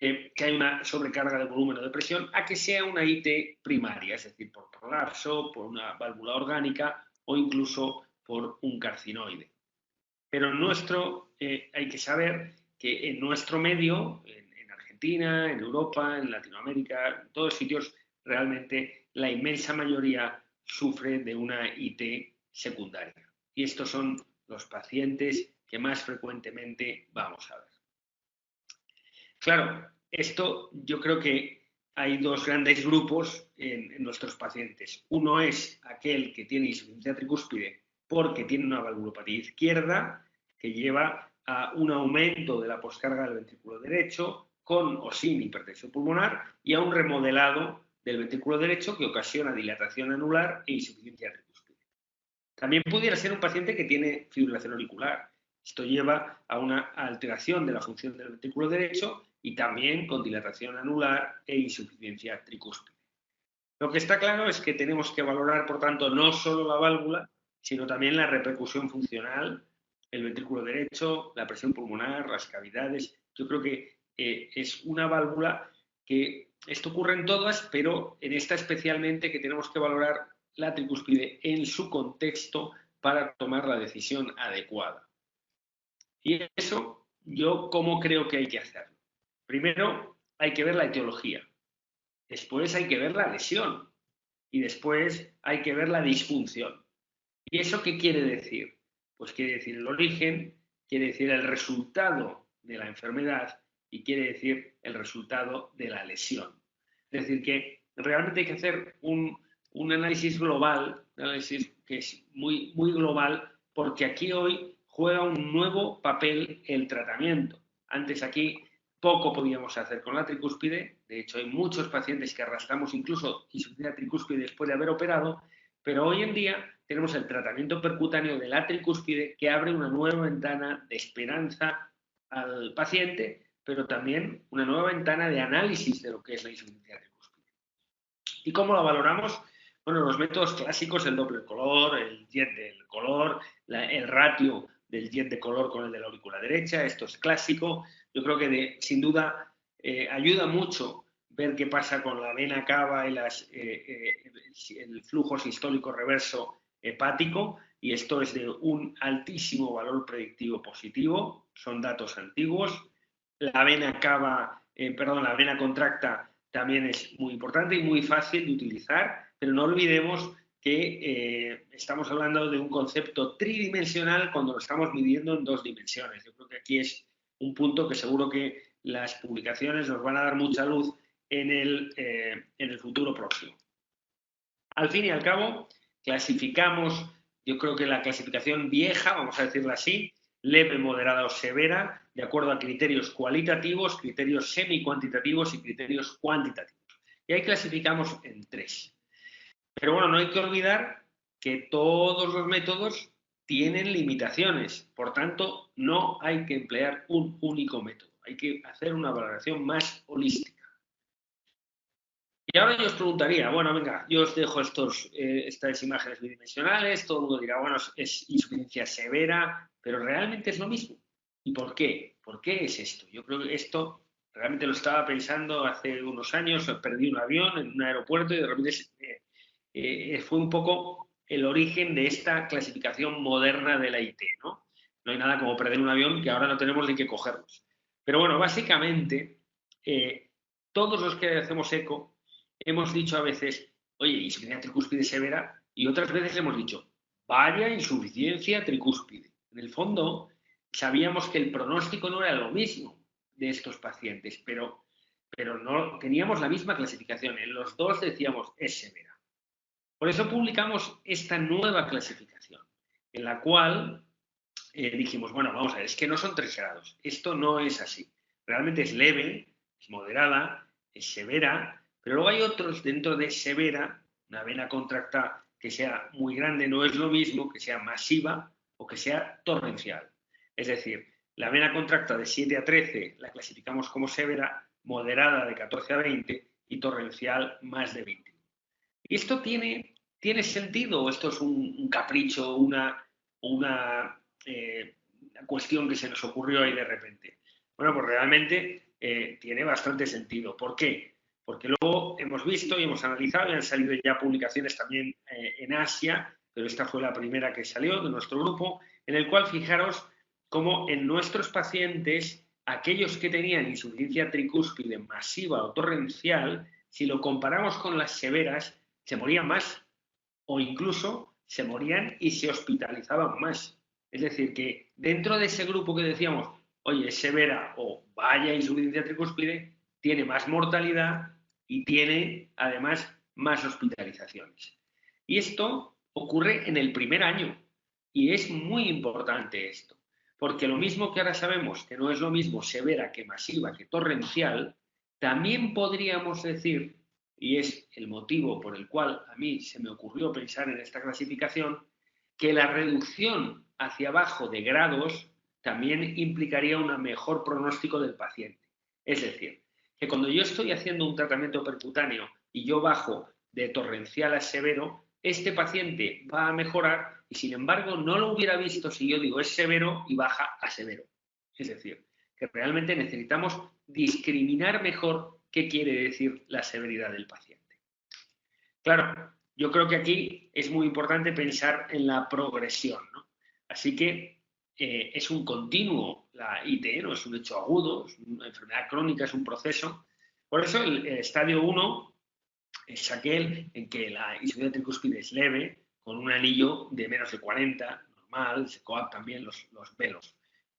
que hay una sobrecarga de volumen o de presión, a que sea una IT primaria, es decir, por prolapso, por una válvula orgánica o incluso por un carcinoide. Pero hay que saber que en nuestro medio, en Argentina, en Europa, en Latinoamérica, en todos sitios, realmente la inmensa mayoría sufre de una IT secundaria. Y estos son los pacientes que más frecuentemente vamos a ver. Claro, esto yo creo que hay 2 grandes grupos en nuestros pacientes. Uno es aquel que tiene insuficiencia tricúspide porque tiene una valvulopatía izquierda que lleva a un aumento de la poscarga del ventrículo derecho con o sin hipertensión pulmonar y a un remodelado del ventrículo derecho que ocasiona dilatación anular e insuficiencia tricúspide. También pudiera ser un paciente que tiene fibrilación auricular. Esto lleva a una alteración de la función del ventrículo derecho y también con dilatación anular e insuficiencia tricúspide. Lo que está claro es que tenemos que valorar, por tanto, no solo la válvula, sino también la repercusión funcional, el ventrículo derecho, la presión pulmonar, las cavidades. Yo creo que es una válvula que esto ocurre en todas, pero en esta especialmente que tenemos que valorar la tricúspide en su contexto para tomar la decisión adecuada. Y eso, yo cómo creo que hay que hacerlo. Primero, hay que ver la etiología, después hay que ver la lesión y después hay que ver la disfunción. ¿Y eso qué quiere decir? Pues quiere decir el origen, quiere decir el resultado de la enfermedad y quiere decir el resultado de la lesión. Es decir, que realmente hay que hacer un análisis global, un análisis que es muy, muy global, porque aquí hoy juega un nuevo papel el tratamiento. Antes aquí poco podíamos hacer con la tricúspide, de hecho hay muchos pacientes que arrastramos incluso insuficiencia tricúspide después de haber operado, pero hoy en día tenemos el tratamiento percutáneo de la tricúspide que abre una nueva ventana de esperanza al paciente, pero también una nueva ventana de análisis de lo que es la insuficiencia tricúspide. ¿Y cómo la valoramos? Bueno, los métodos clásicos, el Doppler color, el jet del color, el ratio del jet de color con el de la aurícula derecha, esto es clásico. Yo creo que sin duda ayuda mucho ver qué pasa con la vena cava y el flujo sistólico reverso hepático, y esto es de un altísimo valor predictivo positivo, son datos antiguos. La vena cava, la vena contracta también es muy importante y muy fácil de utilizar, pero no olvidemos que estamos hablando de un concepto tridimensional cuando lo estamos midiendo en 2 dimensiones. Yo creo que aquí es un punto que seguro que las publicaciones nos van a dar mucha luz en el futuro próximo. Al fin y al cabo, clasificamos, yo creo que la clasificación vieja, vamos a decirlo así, leve, moderada o severa, de acuerdo a criterios cualitativos, criterios semi-cuantitativos y criterios cuantitativos. Y ahí clasificamos en 3. Pero bueno, no hay que olvidar que todos los métodos tienen limitaciones, por tanto, no hay que emplear un único método, hay que hacer una valoración más holística. Y ahora yo os preguntaría, bueno, venga, yo os dejo estas imágenes bidimensionales, todo el mundo dirá, bueno, es insuficiencia severa, pero realmente es lo mismo. ¿Y por qué? ¿Por qué es esto? Yo creo que esto realmente lo estaba pensando hace unos años, perdí un avión en un aeropuerto y de repente fue un poco el origen de esta clasificación moderna de la IT, ¿no? No hay nada como perder un avión que ahora no tenemos ni que cogerlos. Pero bueno, básicamente, todos los que hacemos eco hemos dicho a veces, oye, insuficiencia tricúspide severa, y otras veces hemos dicho, vaya insuficiencia tricúspide. En el fondo, sabíamos que el pronóstico no era lo mismo de estos pacientes, pero no teníamos la misma clasificación. En los dos decíamos, es severa. Por eso publicamos esta nueva clasificación, en la cual dijimos, bueno, vamos a ver, es que no son 3 grados, esto no es así. Realmente es leve, es moderada, es severa, pero luego hay otros dentro de severa, una vena contractada que sea muy grande no es lo mismo que sea masiva o que sea torrencial. Es decir, la vena contractada de 7 a 13 la clasificamos como severa, moderada de 14 a 20 y torrencial más de 20. ¿Y esto tiene sentido o esto es un capricho, una cuestión que se nos ocurrió ahí de repente? Bueno, pues realmente tiene bastante sentido. ¿Por qué? Porque luego hemos visto y hemos analizado y han salido ya publicaciones también en Asia, pero esta fue la primera que salió de nuestro grupo, en el cual fijaros cómo en nuestros pacientes, aquellos que tenían insuficiencia tricúspide masiva o torrencial, si lo comparamos con las severas, se morían más o incluso se morían y se hospitalizaban más. Es decir, que dentro de ese grupo que decíamos, oye, es severa o vaya insuficiencia tricúspide, tiene más mortalidad y tiene además más hospitalizaciones. Y esto ocurre en el primer año y es muy importante esto, porque lo mismo que ahora sabemos que no es lo mismo severa que masiva que torrencial, también podríamos decir, y es el motivo por el cual a mí se me ocurrió pensar en esta clasificación, que la reducción hacia abajo de grados también implicaría un mejor pronóstico del paciente. Es decir, que cuando yo estoy haciendo un tratamiento percutáneo y yo bajo de torrencial a severo, este paciente va a mejorar y sin embargo no lo hubiera visto si yo digo es severo y baja a severo. Es decir, que realmente necesitamos discriminar mejor qué quiere decir la severidad del paciente. Claro, yo creo que aquí es muy importante pensar en la progresión, ¿no? Así que es un continuo, la IT no es un hecho agudo, es una enfermedad crónica, es un proceso, Por eso el estadio 1 es aquel en que la insuficiencia tricúspide es leve, con un anillo de menos de 40, normal, se coaptan bien los velos.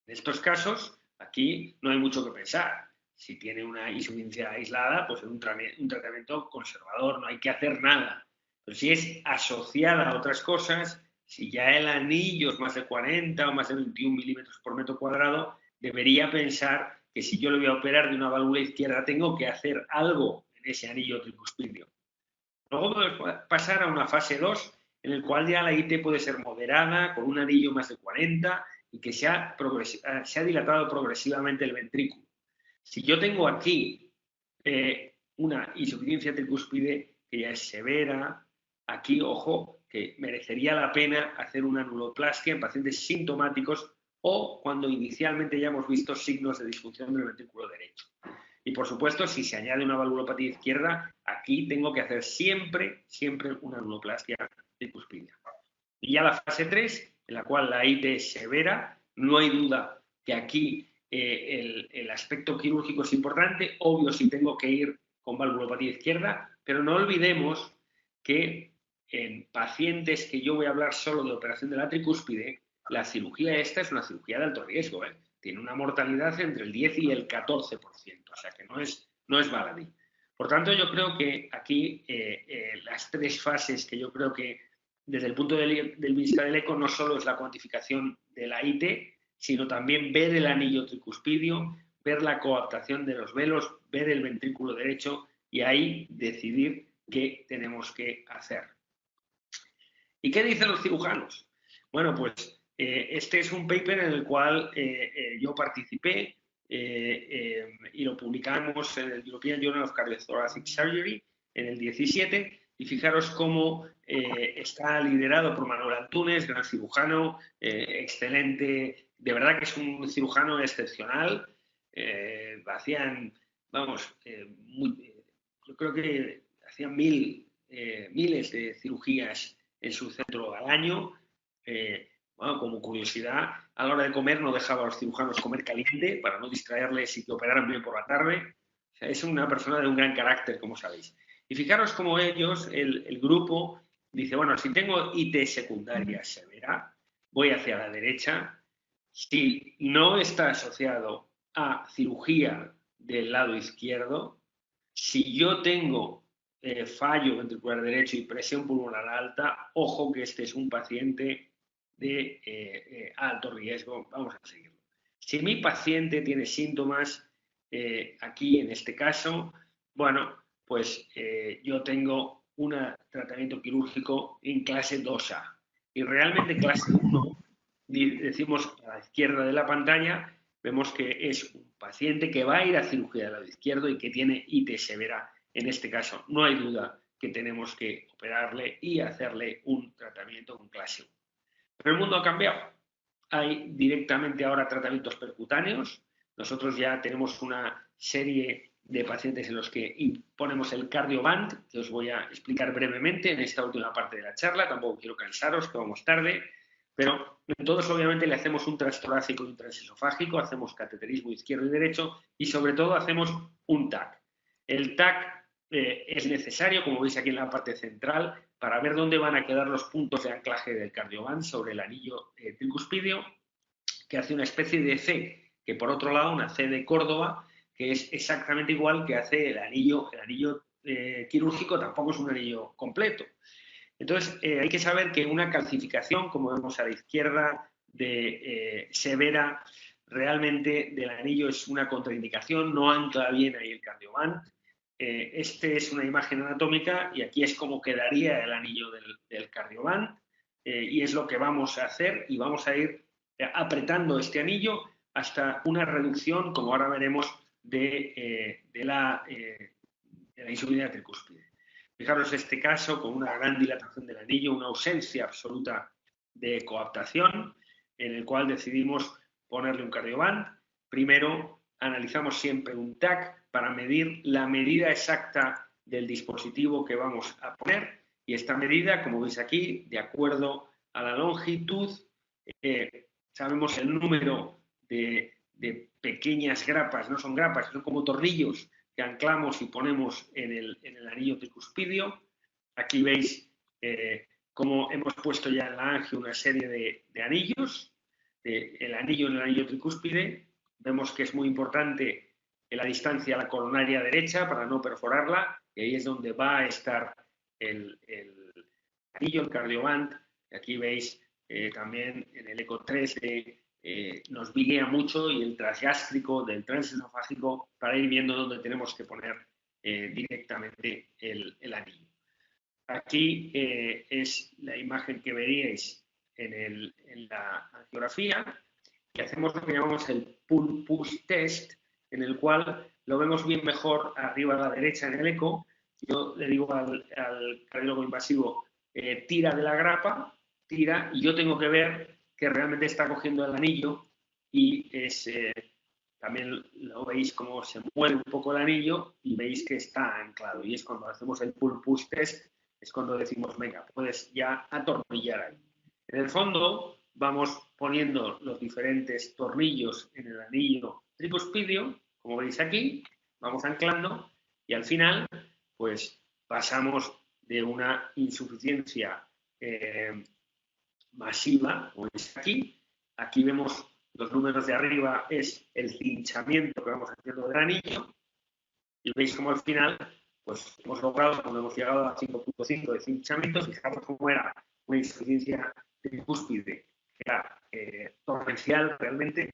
En estos casos, aquí no hay mucho que pensar. Si tiene una insuficiencia aislada, pues es un tratamiento conservador, no hay que hacer nada. Pero si es asociada a otras cosas, si ya el anillo es más de 40 o más de 21 milímetros por metro cuadrado, debería pensar que si yo le voy a operar de una válvula izquierda, tengo que hacer algo en ese anillo tricuspidio. Luego podemos pasar a una fase 2, en el cual ya la IT puede ser moderada, con un anillo más de 40 y que se ha dilatado progresivamente el ventrículo. Si yo tengo aquí una insuficiencia tricúspide que ya es severa, aquí, ojo, que merecería la pena hacer una anuloplastia en pacientes sintomáticos o cuando inicialmente ya hemos visto signos de disfunción del ventrículo derecho. Y por supuesto, si se añade una valvulopatía izquierda, aquí tengo que hacer siempre una anuloplastia tricuspidia. Y ya la fase 3, en la cual la IT es severa, no hay duda que aquí el aspecto quirúrgico es importante, obvio si tengo que ir con valvulopatía izquierda, pero no olvidemos que en pacientes que yo voy a hablar solo de operación de la tricúspide, la cirugía esta es una cirugía de alto riesgo, tiene una mortalidad entre el 10 y el 14%, o sea que no es baladí. Por tanto, yo creo que aquí las 3 fases que yo creo que desde el punto del vista del eco no solo es la cuantificación de la IT, sino también ver el anillo tricuspidio, ver la coaptación de los velos, ver el ventrículo derecho y ahí decidir qué tenemos que hacer. ¿Y qué dicen los cirujanos? Bueno, pues este es un paper en el cual yo participé y lo publicamos en el European Journal of Cardiothoracic Surgery en el 17. Y fijaros cómo está liderado por Manuel Antunes, gran cirujano, excelente, de verdad que es un cirujano excepcional. Hacían, yo creo que hacían miles de cirugías en su centro al año. Como curiosidad, a la hora de comer no dejaba a los cirujanos comer caliente para no distraerles y que operaran bien por la tarde. O sea, es una persona de un gran carácter, como sabéis. Y fijaros cómo ellos, el grupo, dice, bueno, si tengo IT secundaria severa, voy hacia la derecha. Si no está asociado a cirugía del lado izquierdo, si yo tengo fallo ventricular derecho y presión pulmonar alta, ojo que este es un paciente de alto riesgo, vamos a seguirlo. Si mi paciente tiene síntomas, aquí en este caso, bueno, pues yo tengo un tratamiento quirúrgico en clase 2A. Y realmente clase 1, decimos a la izquierda de la pantalla, vemos que es un paciente que va a ir a cirugía del lado izquierdo y que tiene IT severa. En este caso, no hay duda que tenemos que operarle y hacerle un tratamiento con clase 1. Pero el mundo ha cambiado. Hay directamente ahora tratamientos percutáneos. Nosotros ya tenemos una serie de pacientes en los que ponemos el CardioBand, que os voy a explicar brevemente en esta última parte de la charla. Tampoco quiero cansaros, que vamos tarde. Pero en todos, obviamente, le hacemos un transtorácico y un transesofágico, hacemos cateterismo izquierdo y derecho y, sobre todo, hacemos un TAC. El TAC es necesario, como veis aquí en la parte central, para ver dónde van a quedar los puntos de anclaje del CardioBand sobre el anillo tricuspidio, que hace una especie de C, que por otro lado, una C de Córdoba, que es exactamente igual que hace el anillo quirúrgico, tampoco es un anillo completo. Entonces, hay que saber que una calcificación, como vemos a la izquierda, severa, realmente del anillo es una contraindicación, no ancla bien ahí el CardioBand. Este es una imagen anatómica y aquí es como quedaría el anillo del CardioBand y es lo que vamos a hacer y vamos a ir apretando este anillo hasta una reducción, como ahora veremos, de la insuficiencia tricúspide. Fijaros este caso con una gran dilatación del anillo, una ausencia absoluta de coaptación, en el cual decidimos ponerle un CardioBand. Primero analizamos siempre un TAC para medir la medida exacta del dispositivo que vamos a poner y esta medida, como veis aquí, de acuerdo a la longitud, sabemos el número de pequeñas grapas, no son grapas, son como tornillos que anclamos y ponemos en el anillo tricuspidio. Aquí veis cómo hemos puesto ya en la angio una serie de anillos, el anillo en el anillo tricúspide. Vemos que es muy importante la distancia a la coronaria derecha para no perforarla, y ahí es donde va a estar el anillo, el cardioband. Aquí veis también en el eco 13 nos guía mucho, y el transgástrico del transesofágico, para ir viendo dónde tenemos que poner directamente el anillo. Aquí es la imagen que veríais en la angiografía, y hacemos lo que llamamos el pull-push test, en el cual lo vemos bien mejor arriba a la derecha en el eco. Yo le digo al cardiólogo invasivo, tira de la grapa, tira, y yo tengo que ver que realmente está cogiendo el anillo, y también lo veis como se mueve un poco el anillo y veis que está anclado. Y es cuando hacemos el pull-push test, es cuando decimos, venga, puedes ya atornillar ahí. En el fondo vamos poniendo los diferentes tornillos en el anillo tricuspidio, como veis aquí, vamos anclando, y al final pues pasamos de una insuficiencia masiva, como veis aquí. Aquí vemos los números de arriba, es el cinchamiento que vamos haciendo del anillo, y veis como al final pues hemos logrado, cuando hemos llegado a 5.5 de cinchamiento, fijaros cómo era una insuficiencia tricúspide, que era torrencial realmente,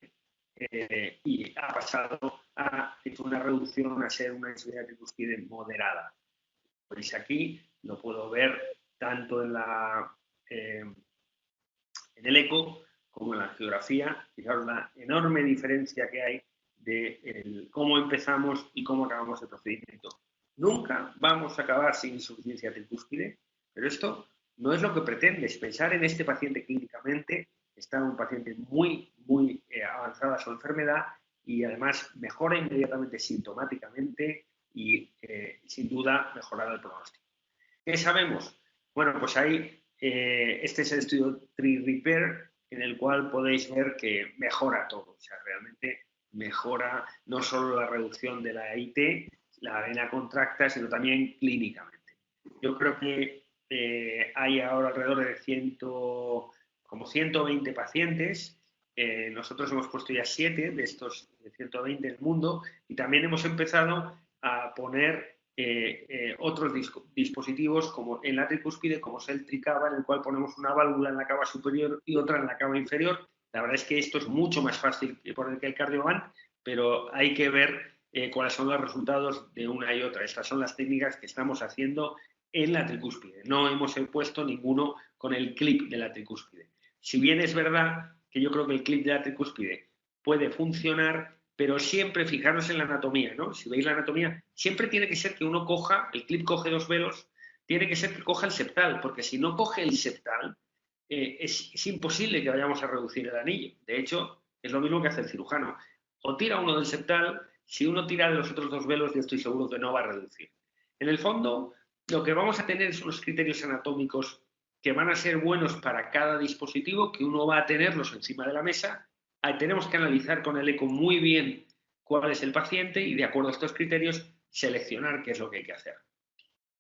y ha pasado a una reducción a ser una insuficiencia tricúspide moderada. Veis aquí, lo puedo ver tanto en el eco como en la angiografía. Fijaros la enorme diferencia que hay de cómo empezamos y cómo acabamos el procedimiento. Nunca vamos a acabar sin insuficiencia tricúspide, pero esto no es lo que pretendes. Pensar en este paciente clínicamente, está un paciente muy avanzada su enfermedad, y además mejora inmediatamente sintomáticamente, y sin duda mejorará el pronóstico. ¿Qué sabemos? Bueno, pues ahí este es el estudio TRI-REPAIR, en el cual podéis ver que mejora todo. O sea, realmente mejora no solo la reducción de la IT, la vena contracta, sino también clínicamente. Yo creo que hay ahora alrededor de como 120 pacientes. Nosotros hemos puesto ya 7 de estos 120 en el mundo, y también hemos empezado a poner otros dispositivos como en la tricúspide, como es el TRICAVA, en el cual ponemos una válvula en la cava superior y otra en la cava inferior. La verdad es que esto es mucho más fácil que poner que el cardioband, pero hay que ver cuáles son los resultados de una y otra. Estas son las técnicas que estamos haciendo en la tricúspide. No hemos puesto ninguno con el clip de la tricúspide. Si bien es verdad que yo creo que el clip de la tricúspide puede funcionar, pero siempre fijaros en la anatomía, ¿no? Si veis la anatomía, siempre tiene que ser que uno coja, el clip coge 2 velos, tiene que ser que coja el septal, porque si no coge el septal, es imposible que vayamos a reducir el anillo. De hecho, es lo mismo que hace el cirujano. O tira uno del septal, si uno tira de los otros 2 velos, yo estoy seguro que no va a reducir. En el fondo, lo que vamos a tener son unos criterios anatómicos que van a ser buenos para cada dispositivo, que uno va a tenerlos encima de la mesa. Tenemos que analizar con el eco muy bien cuál es el paciente, y de acuerdo a estos criterios seleccionar qué es lo que hay que hacer.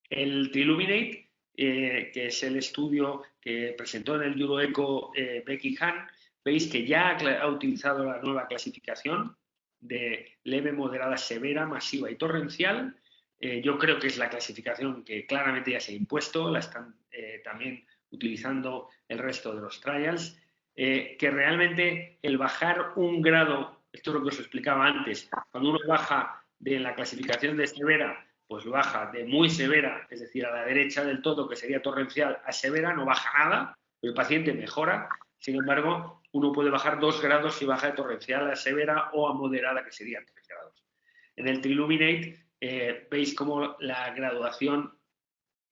El TRILUMINATE, que es el estudio que presentó en el Euroeco Becky Hahn, veis que ya ha utilizado la nueva clasificación de leve, moderada, severa, masiva y torrencial. Yo creo que es la clasificación que claramente ya se ha impuesto, la están también utilizando el resto de los trials, que realmente el bajar un grado, esto es lo que os explicaba antes, cuando uno baja de la clasificación de severa, pues baja de muy severa, es decir, a la derecha del todo, que sería torrencial, a severa, no baja nada, el paciente mejora. Sin embargo, uno puede bajar 2 grados si baja de torrencial a severa o a moderada, que serían 3 grados. En el TRILUMINATE veis cómo la graduación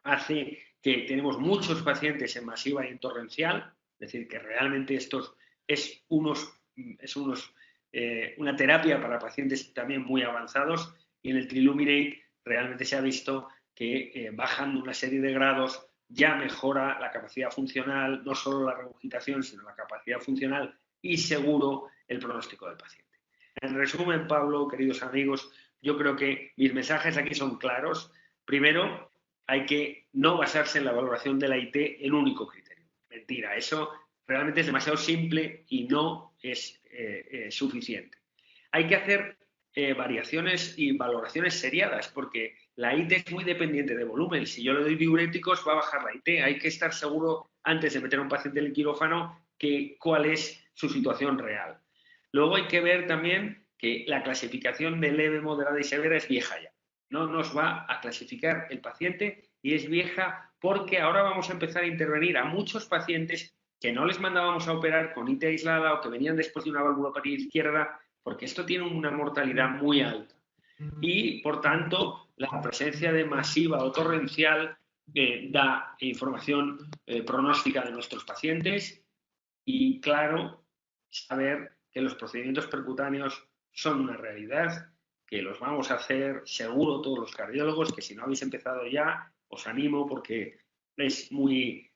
hace que tenemos muchos pacientes en masiva y en torrencial, es decir, que realmente esto es una terapia para pacientes también muy avanzados, y en el TRILUMINATE realmente se ha visto que bajando una serie de grados ya mejora la capacidad funcional, no solo la regurgitación, sino la capacidad funcional y seguro el pronóstico del paciente. En resumen, Pablo, queridos amigos, Yo creo que mis mensajes aquí son claros. Primero, hay que no basarse en la valoración de la IT en un único criterio. Mentira, eso realmente es demasiado simple y no es suficiente. Hay que hacer variaciones y valoraciones seriadas, porque la IT es muy dependiente de volumen. Si yo le doy diuréticos, va a bajar la IT. Hay que estar seguro, antes de meter a un paciente en el quirófano, cuál es su situación real. Luego hay que ver también que la clasificación de leve, moderada y severa es vieja ya. No nos va a clasificar el paciente y es vieja porque ahora vamos a empezar a intervenir a muchos pacientes que no les mandábamos a operar con IT aislada o que venían después de una valvulopatía izquierda, porque esto tiene una mortalidad muy alta. Y, por tanto, la presencia de masiva o torrencial da información pronóstica de nuestros pacientes y, claro, saber que los procedimientos percutáneos son una realidad, que los vamos a hacer seguro todos los cardiólogos, que si no habéis empezado ya, os animo porque es muy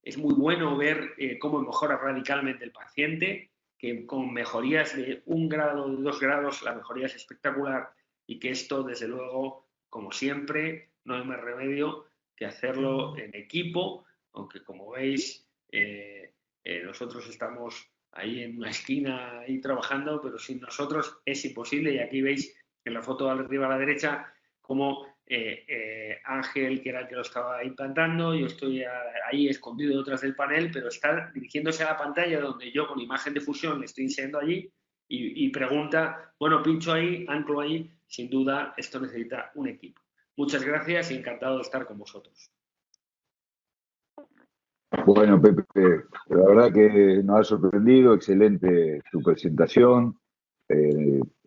bueno ver cómo mejora radicalmente el paciente, que con mejorías de 1 grado, de 2 grados, la mejoría es espectacular y que esto, desde luego, como siempre, no hay más remedio que hacerlo en equipo, aunque como veis, nosotros estamos ahí en una esquina ahí trabajando, pero sin nosotros es imposible. Y aquí veis en la foto de arriba a la derecha cómo Ángel, que era el que lo estaba implantando, yo estoy ahí escondido detrás del panel, pero está dirigiéndose a la pantalla donde yo con imagen de fusión le estoy enseñando allí y pregunta, bueno, pincho ahí, anclo ahí, sin duda esto necesita un equipo. Muchas gracias y encantado de estar con vosotros. Bueno, Pepe, la verdad que nos ha sorprendido, excelente tu presentación,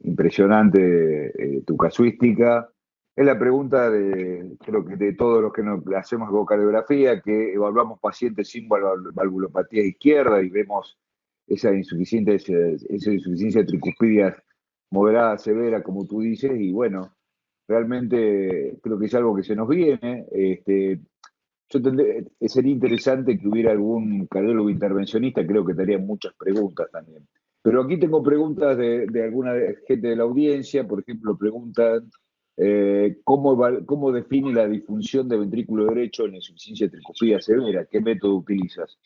impresionante tu casuística. Es la pregunta creo que de todos los que nos hacemos ecocardiografía, que evaluamos pacientes sin valvulopatía izquierda y vemos esa insuficiencia tricuspidia moderada, severa, como tú dices, y bueno, realmente creo que es algo que se nos viene. Sería interesante que hubiera algún cardiólogo intervencionista, creo que te haría muchas preguntas también. Pero aquí tengo preguntas de alguna gente de la audiencia, por ejemplo, preguntan ¿cómo define la disfunción de ventrículo derecho en la insuficiencia tricuspida severa? ¿Qué método utilizas?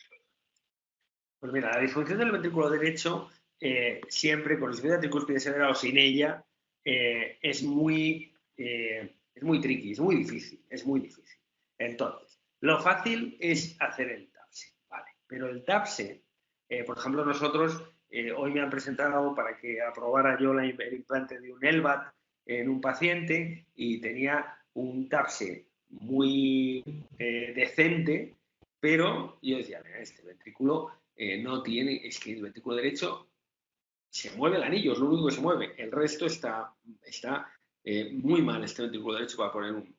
Pues mira, la disfunción del ventrículo derecho, siempre con insuficiencia tricuspide severa o sin ella, es muy tricky, es muy difícil, Entonces, lo fácil es hacer el TAPSE, ¿vale? Pero el TAPSE, por ejemplo, nosotros hoy me han presentado para que aprobara yo el implante de un LVAD en un paciente y tenía un TAPSE muy decente, pero yo decía, mira, este ventrículo no tiene, es que el ventrículo derecho se mueve el anillo, es lo único que se mueve, el resto está muy mal este ventrículo derecho para poner un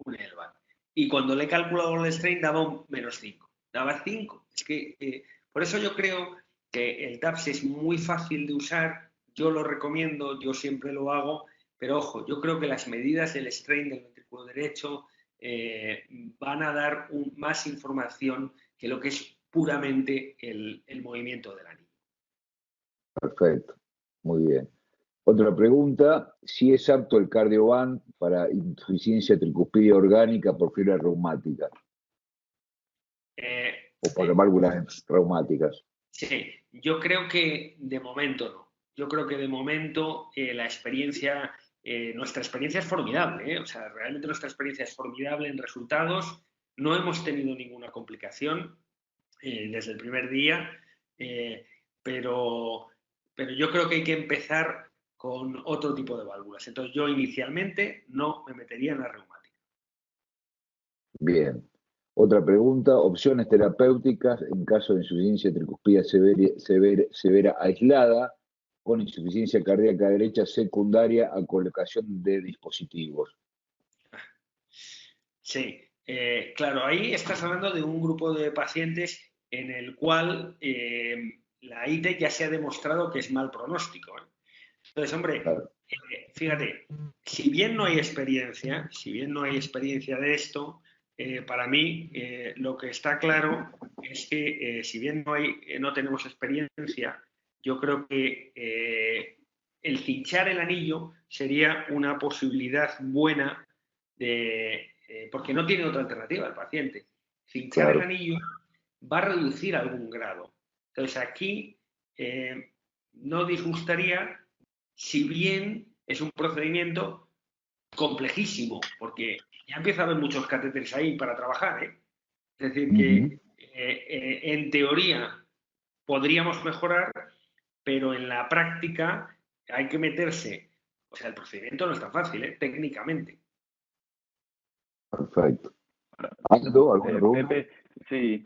LVAD. Y cuando le he calculado el strain daba un -5, daba 5. Es que por eso yo creo que el TAPS es muy fácil de usar, yo lo recomiendo, yo siempre lo hago, pero ojo, yo creo que las medidas del strain del ventrículo derecho van a dar más información que lo que es puramente el movimiento del anillo. Perfecto, muy bien. Otra pregunta, si es apto el Cardioband para insuficiencia tricuspidia orgánica por fibra reumática o para válvulas reumáticas. Sí, yo creo que de momento no. Yo creo que de momento nuestra experiencia es formidable, O sea, realmente nuestra experiencia es formidable en resultados. No hemos tenido ninguna complicación desde el primer día, pero yo creo que hay que empezar con otro tipo de válvulas. Entonces yo inicialmente no me metería en la reumática. Bien. Otra pregunta, opciones terapéuticas en caso de insuficiencia tricuspida severa aislada con insuficiencia cardíaca derecha secundaria a colocación de dispositivos. Sí, claro, ahí estás hablando de un grupo de pacientes en el cual la ITE ya se ha demostrado que es mal pronóstico. Entonces, hombre, Claro. Fíjate, si bien no hay experiencia de esto, para mí lo que está claro es que si bien no tenemos experiencia, yo creo que el cinchar el anillo sería una posibilidad buena porque no tiene otra alternativa el paciente. Cinchar el anillo va a reducir algún grado. Entonces aquí no disgustaría, si bien es un procedimiento complejísimo, porque ya empieza a haber muchos catéteres ahí para trabajar, ¿eh? Es decir, que en teoría podríamos mejorar, pero en la práctica hay que meterse. O sea, el procedimiento no es tan fácil, ¿eh? Técnicamente. Perfecto. Aldo, ¿alguna pregunta? Pepe, sí,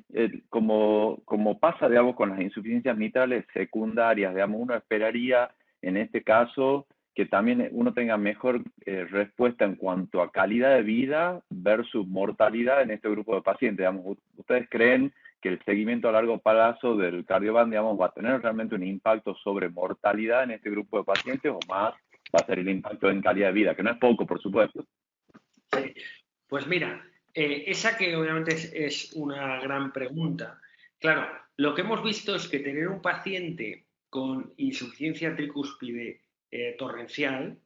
como pasa, digamos, con las insuficiencias mitrales secundarias, digamos, uno esperaría en este caso que también uno tenga mejor respuesta en cuanto a calidad de vida versus mortalidad en este grupo de pacientes. Digamos, ¿ustedes creen que el seguimiento a largo plazo del Cardioband, digamos, va a tener realmente un impacto sobre mortalidad en este grupo de pacientes o más va a ser el impacto en calidad de vida, que no es poco, por supuesto? Sí. Pues mira, esa que obviamente es una gran pregunta. Claro, lo que hemos visto es que tener un paciente con insuficiencia tricúspide torrencial,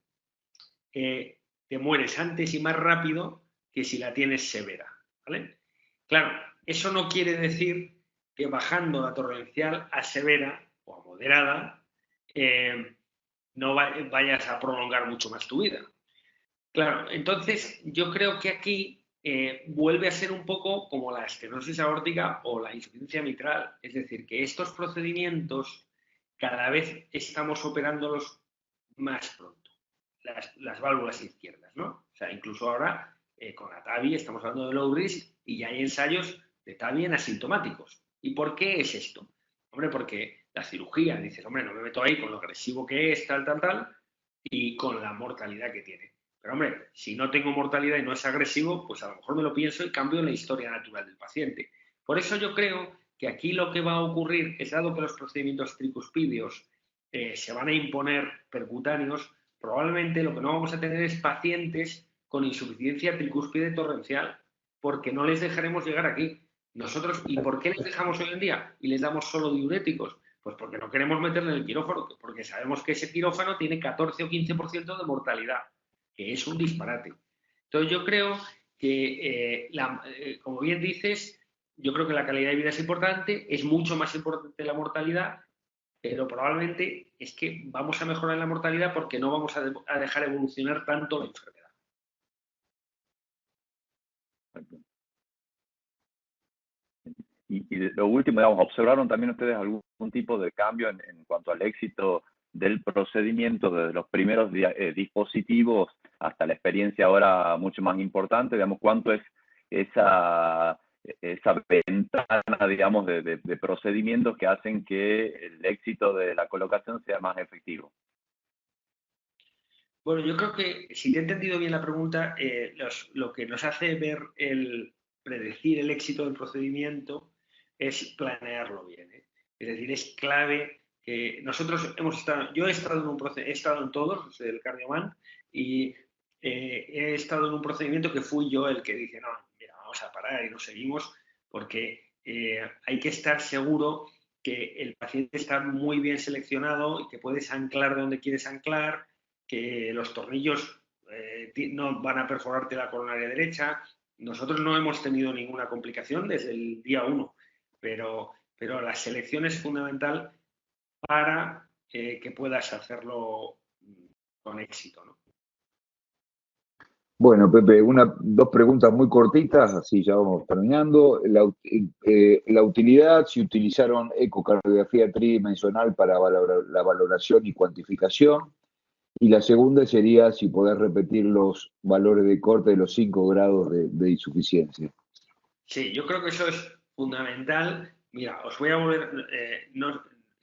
te mueres antes y más rápido que si la tienes severa, ¿vale? Claro, eso no quiere decir que bajando la torrencial a severa o a moderada no vayas a prolongar mucho más tu vida. Claro, entonces yo creo que aquí vuelve a ser un poco como la estenosis aórtica o la insuficiencia mitral. Es decir, que estos procedimientos cada vez estamos operándolos más pronto. Las válvulas izquierdas, ¿no? O sea, incluso ahora con la TAVI estamos hablando de low risk y ya hay ensayos de TAVI en asintomáticos. ¿Y por qué es esto? Hombre, porque la cirugía, dices, hombre, no me meto ahí con lo agresivo que es, tal, y con la mortalidad que tiene. Pero, hombre, si no tengo mortalidad y no es agresivo, pues a lo mejor me lo pienso y cambio la historia natural del paciente. Por eso yo creo que aquí lo que va a ocurrir es, dado que los procedimientos tricuspidios se van a imponer percutáneos, probablemente lo que no vamos a tener es pacientes con insuficiencia tricúspide torrencial, porque no les dejaremos llegar aquí. Nosotros, ¿y por qué les dejamos hoy en día? Y les damos solo diuréticos. Pues porque no queremos meterle en el quirófano, porque sabemos que ese quirófano tiene 14 o 15% de mortalidad, que es un disparate. Entonces yo creo que, como bien dices, yo creo que la calidad de vida es importante, es mucho más importante la mortalidad, pero probablemente es que vamos a mejorar la mortalidad porque no vamos a dejar evolucionar tanto la enfermedad. Y lo último, digamos, ¿observaron también ustedes algún tipo de cambio en cuanto al éxito del procedimiento desde los primeros dispositivos hasta la experiencia ahora mucho más importante? Digamos, ¿cuánto es esa ventana, digamos, de procedimientos que hacen que el éxito de la colocación sea más efectivo? Bueno, yo creo que, si te he entendido bien la pregunta, lo que nos hace predecir el éxito del procedimiento es planearlo bien, ¿eh? Es decir, es clave que nosotros yo he estado en todos, desde el Cardioband, y he estado en un procedimiento que fui yo el que dije, no, mira, vamos a parar y nos seguimos, porque hay que estar seguro que el paciente está muy bien seleccionado y que puedes anclar donde quieres anclar, que los tornillos no van a perforarte la coronaria derecha. Nosotros no hemos tenido ninguna complicación desde el día 1, pero la selección es fundamental para que puedas hacerlo con éxito, ¿no? Bueno, Pepe, dos preguntas muy cortitas, así ya vamos terminando. La utilidad, si utilizaron ecocardiografía tridimensional para la valoración y cuantificación. Y la segunda sería si podés repetir los valores de corte de los 5 grados de insuficiencia. Sí, yo creo que eso es fundamental. Mira, os voy a volver...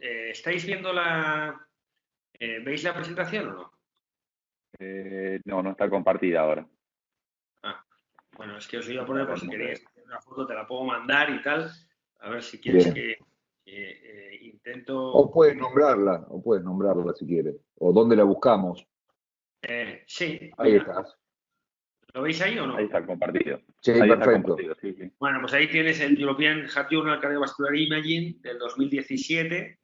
¿estáis viendo ¿veis la presentación o no? No está compartida ahora. Bueno, es que os iba a poner, por si queréis una foto, te la puedo mandar y tal. A ver si quieres que intento... O puedes nombrarla si quieres. O dónde la buscamos. Sí. Ahí estás. ¿Lo veis ahí o no? Ahí está compartido. Sí, ahí perfecto. Está compartido, sí. Bueno, pues ahí tienes el European Heart Journal Cardiovascular Imaging del 2017,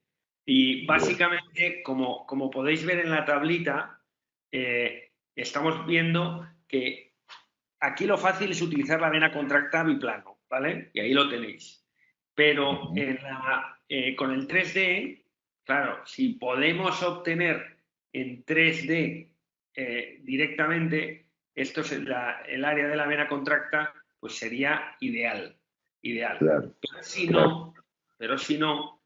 Y básicamente, como podéis ver en la tablita, estamos viendo que aquí lo fácil es utilizar la vena contracta biplano, ¿vale? Y ahí lo tenéis. Pero con el 3D, claro, si podemos obtener en 3D directamente, esto es el área de la vena contracta, pues sería ideal. Claro, Pero si no,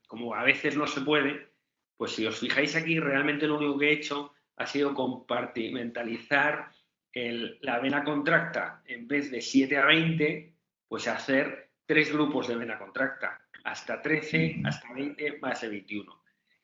como a veces no se puede, pues si os fijáis aquí, realmente lo único que he hecho ha sido compartimentalizar la vena contracta, en vez de 7 a 20, pues hacer 3 grupos de vena contracta, hasta 13, hasta 20, más de 21.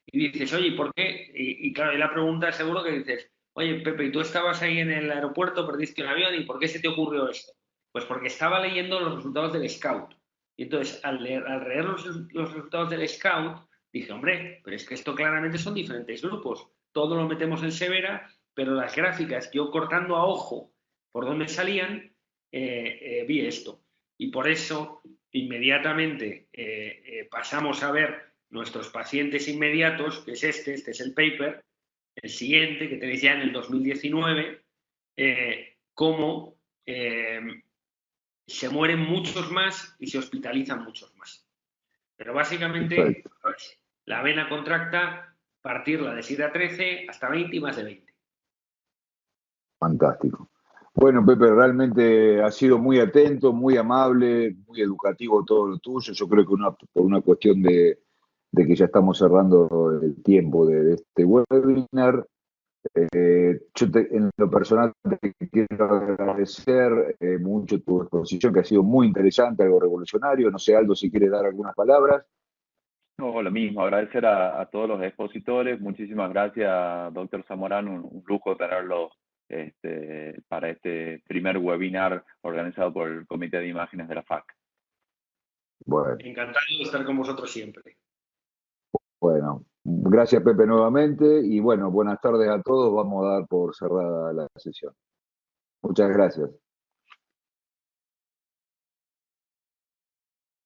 Y dices, oye, ¿por qué? Y claro, y la pregunta seguro que dices, oye, Pepe, ¿y tú estabas ahí en el aeropuerto, perdiste un avión, y por qué se te ocurrió esto? Pues porque estaba leyendo los resultados del Scout. Y entonces, al leer los resultados del Scout, dije, hombre, pero es que esto claramente son diferentes grupos. Todo lo metemos en Severa, pero las gráficas, yo cortando a ojo por dónde salían, vi esto. Y por eso, inmediatamente pasamos a ver nuestros pacientes inmediatos, que es este es el paper, el siguiente, que tenéis ya en el 2019, cómo se mueren muchos más y se hospitalizan muchos más. Pero básicamente, pues, la vena contracta, partirla de 7 a 13 hasta 20 y más de 20. Fantástico. Bueno, Pepe, realmente ha sido muy atento, muy amable, muy educativo todo lo tuyo. Yo creo que por una cuestión de que ya estamos cerrando el tiempo de este webinar, en lo personal te quiero agradecer mucho tu exposición, que ha sido muy interesante, algo revolucionario. No sé, Aldo, si quieres dar algunas palabras. No, lo mismo, agradecer a todos los expositores. Muchísimas gracias, doctor Zamorano. Un lujo tenerlo para este primer webinar organizado por el Comité de Imágenes de la FAC. Bueno, Encantado de estar con vosotros siempre. Bueno, gracias Pepe nuevamente y bueno, buenas tardes a todos. Vamos a dar por cerrada la sesión. Muchas gracias.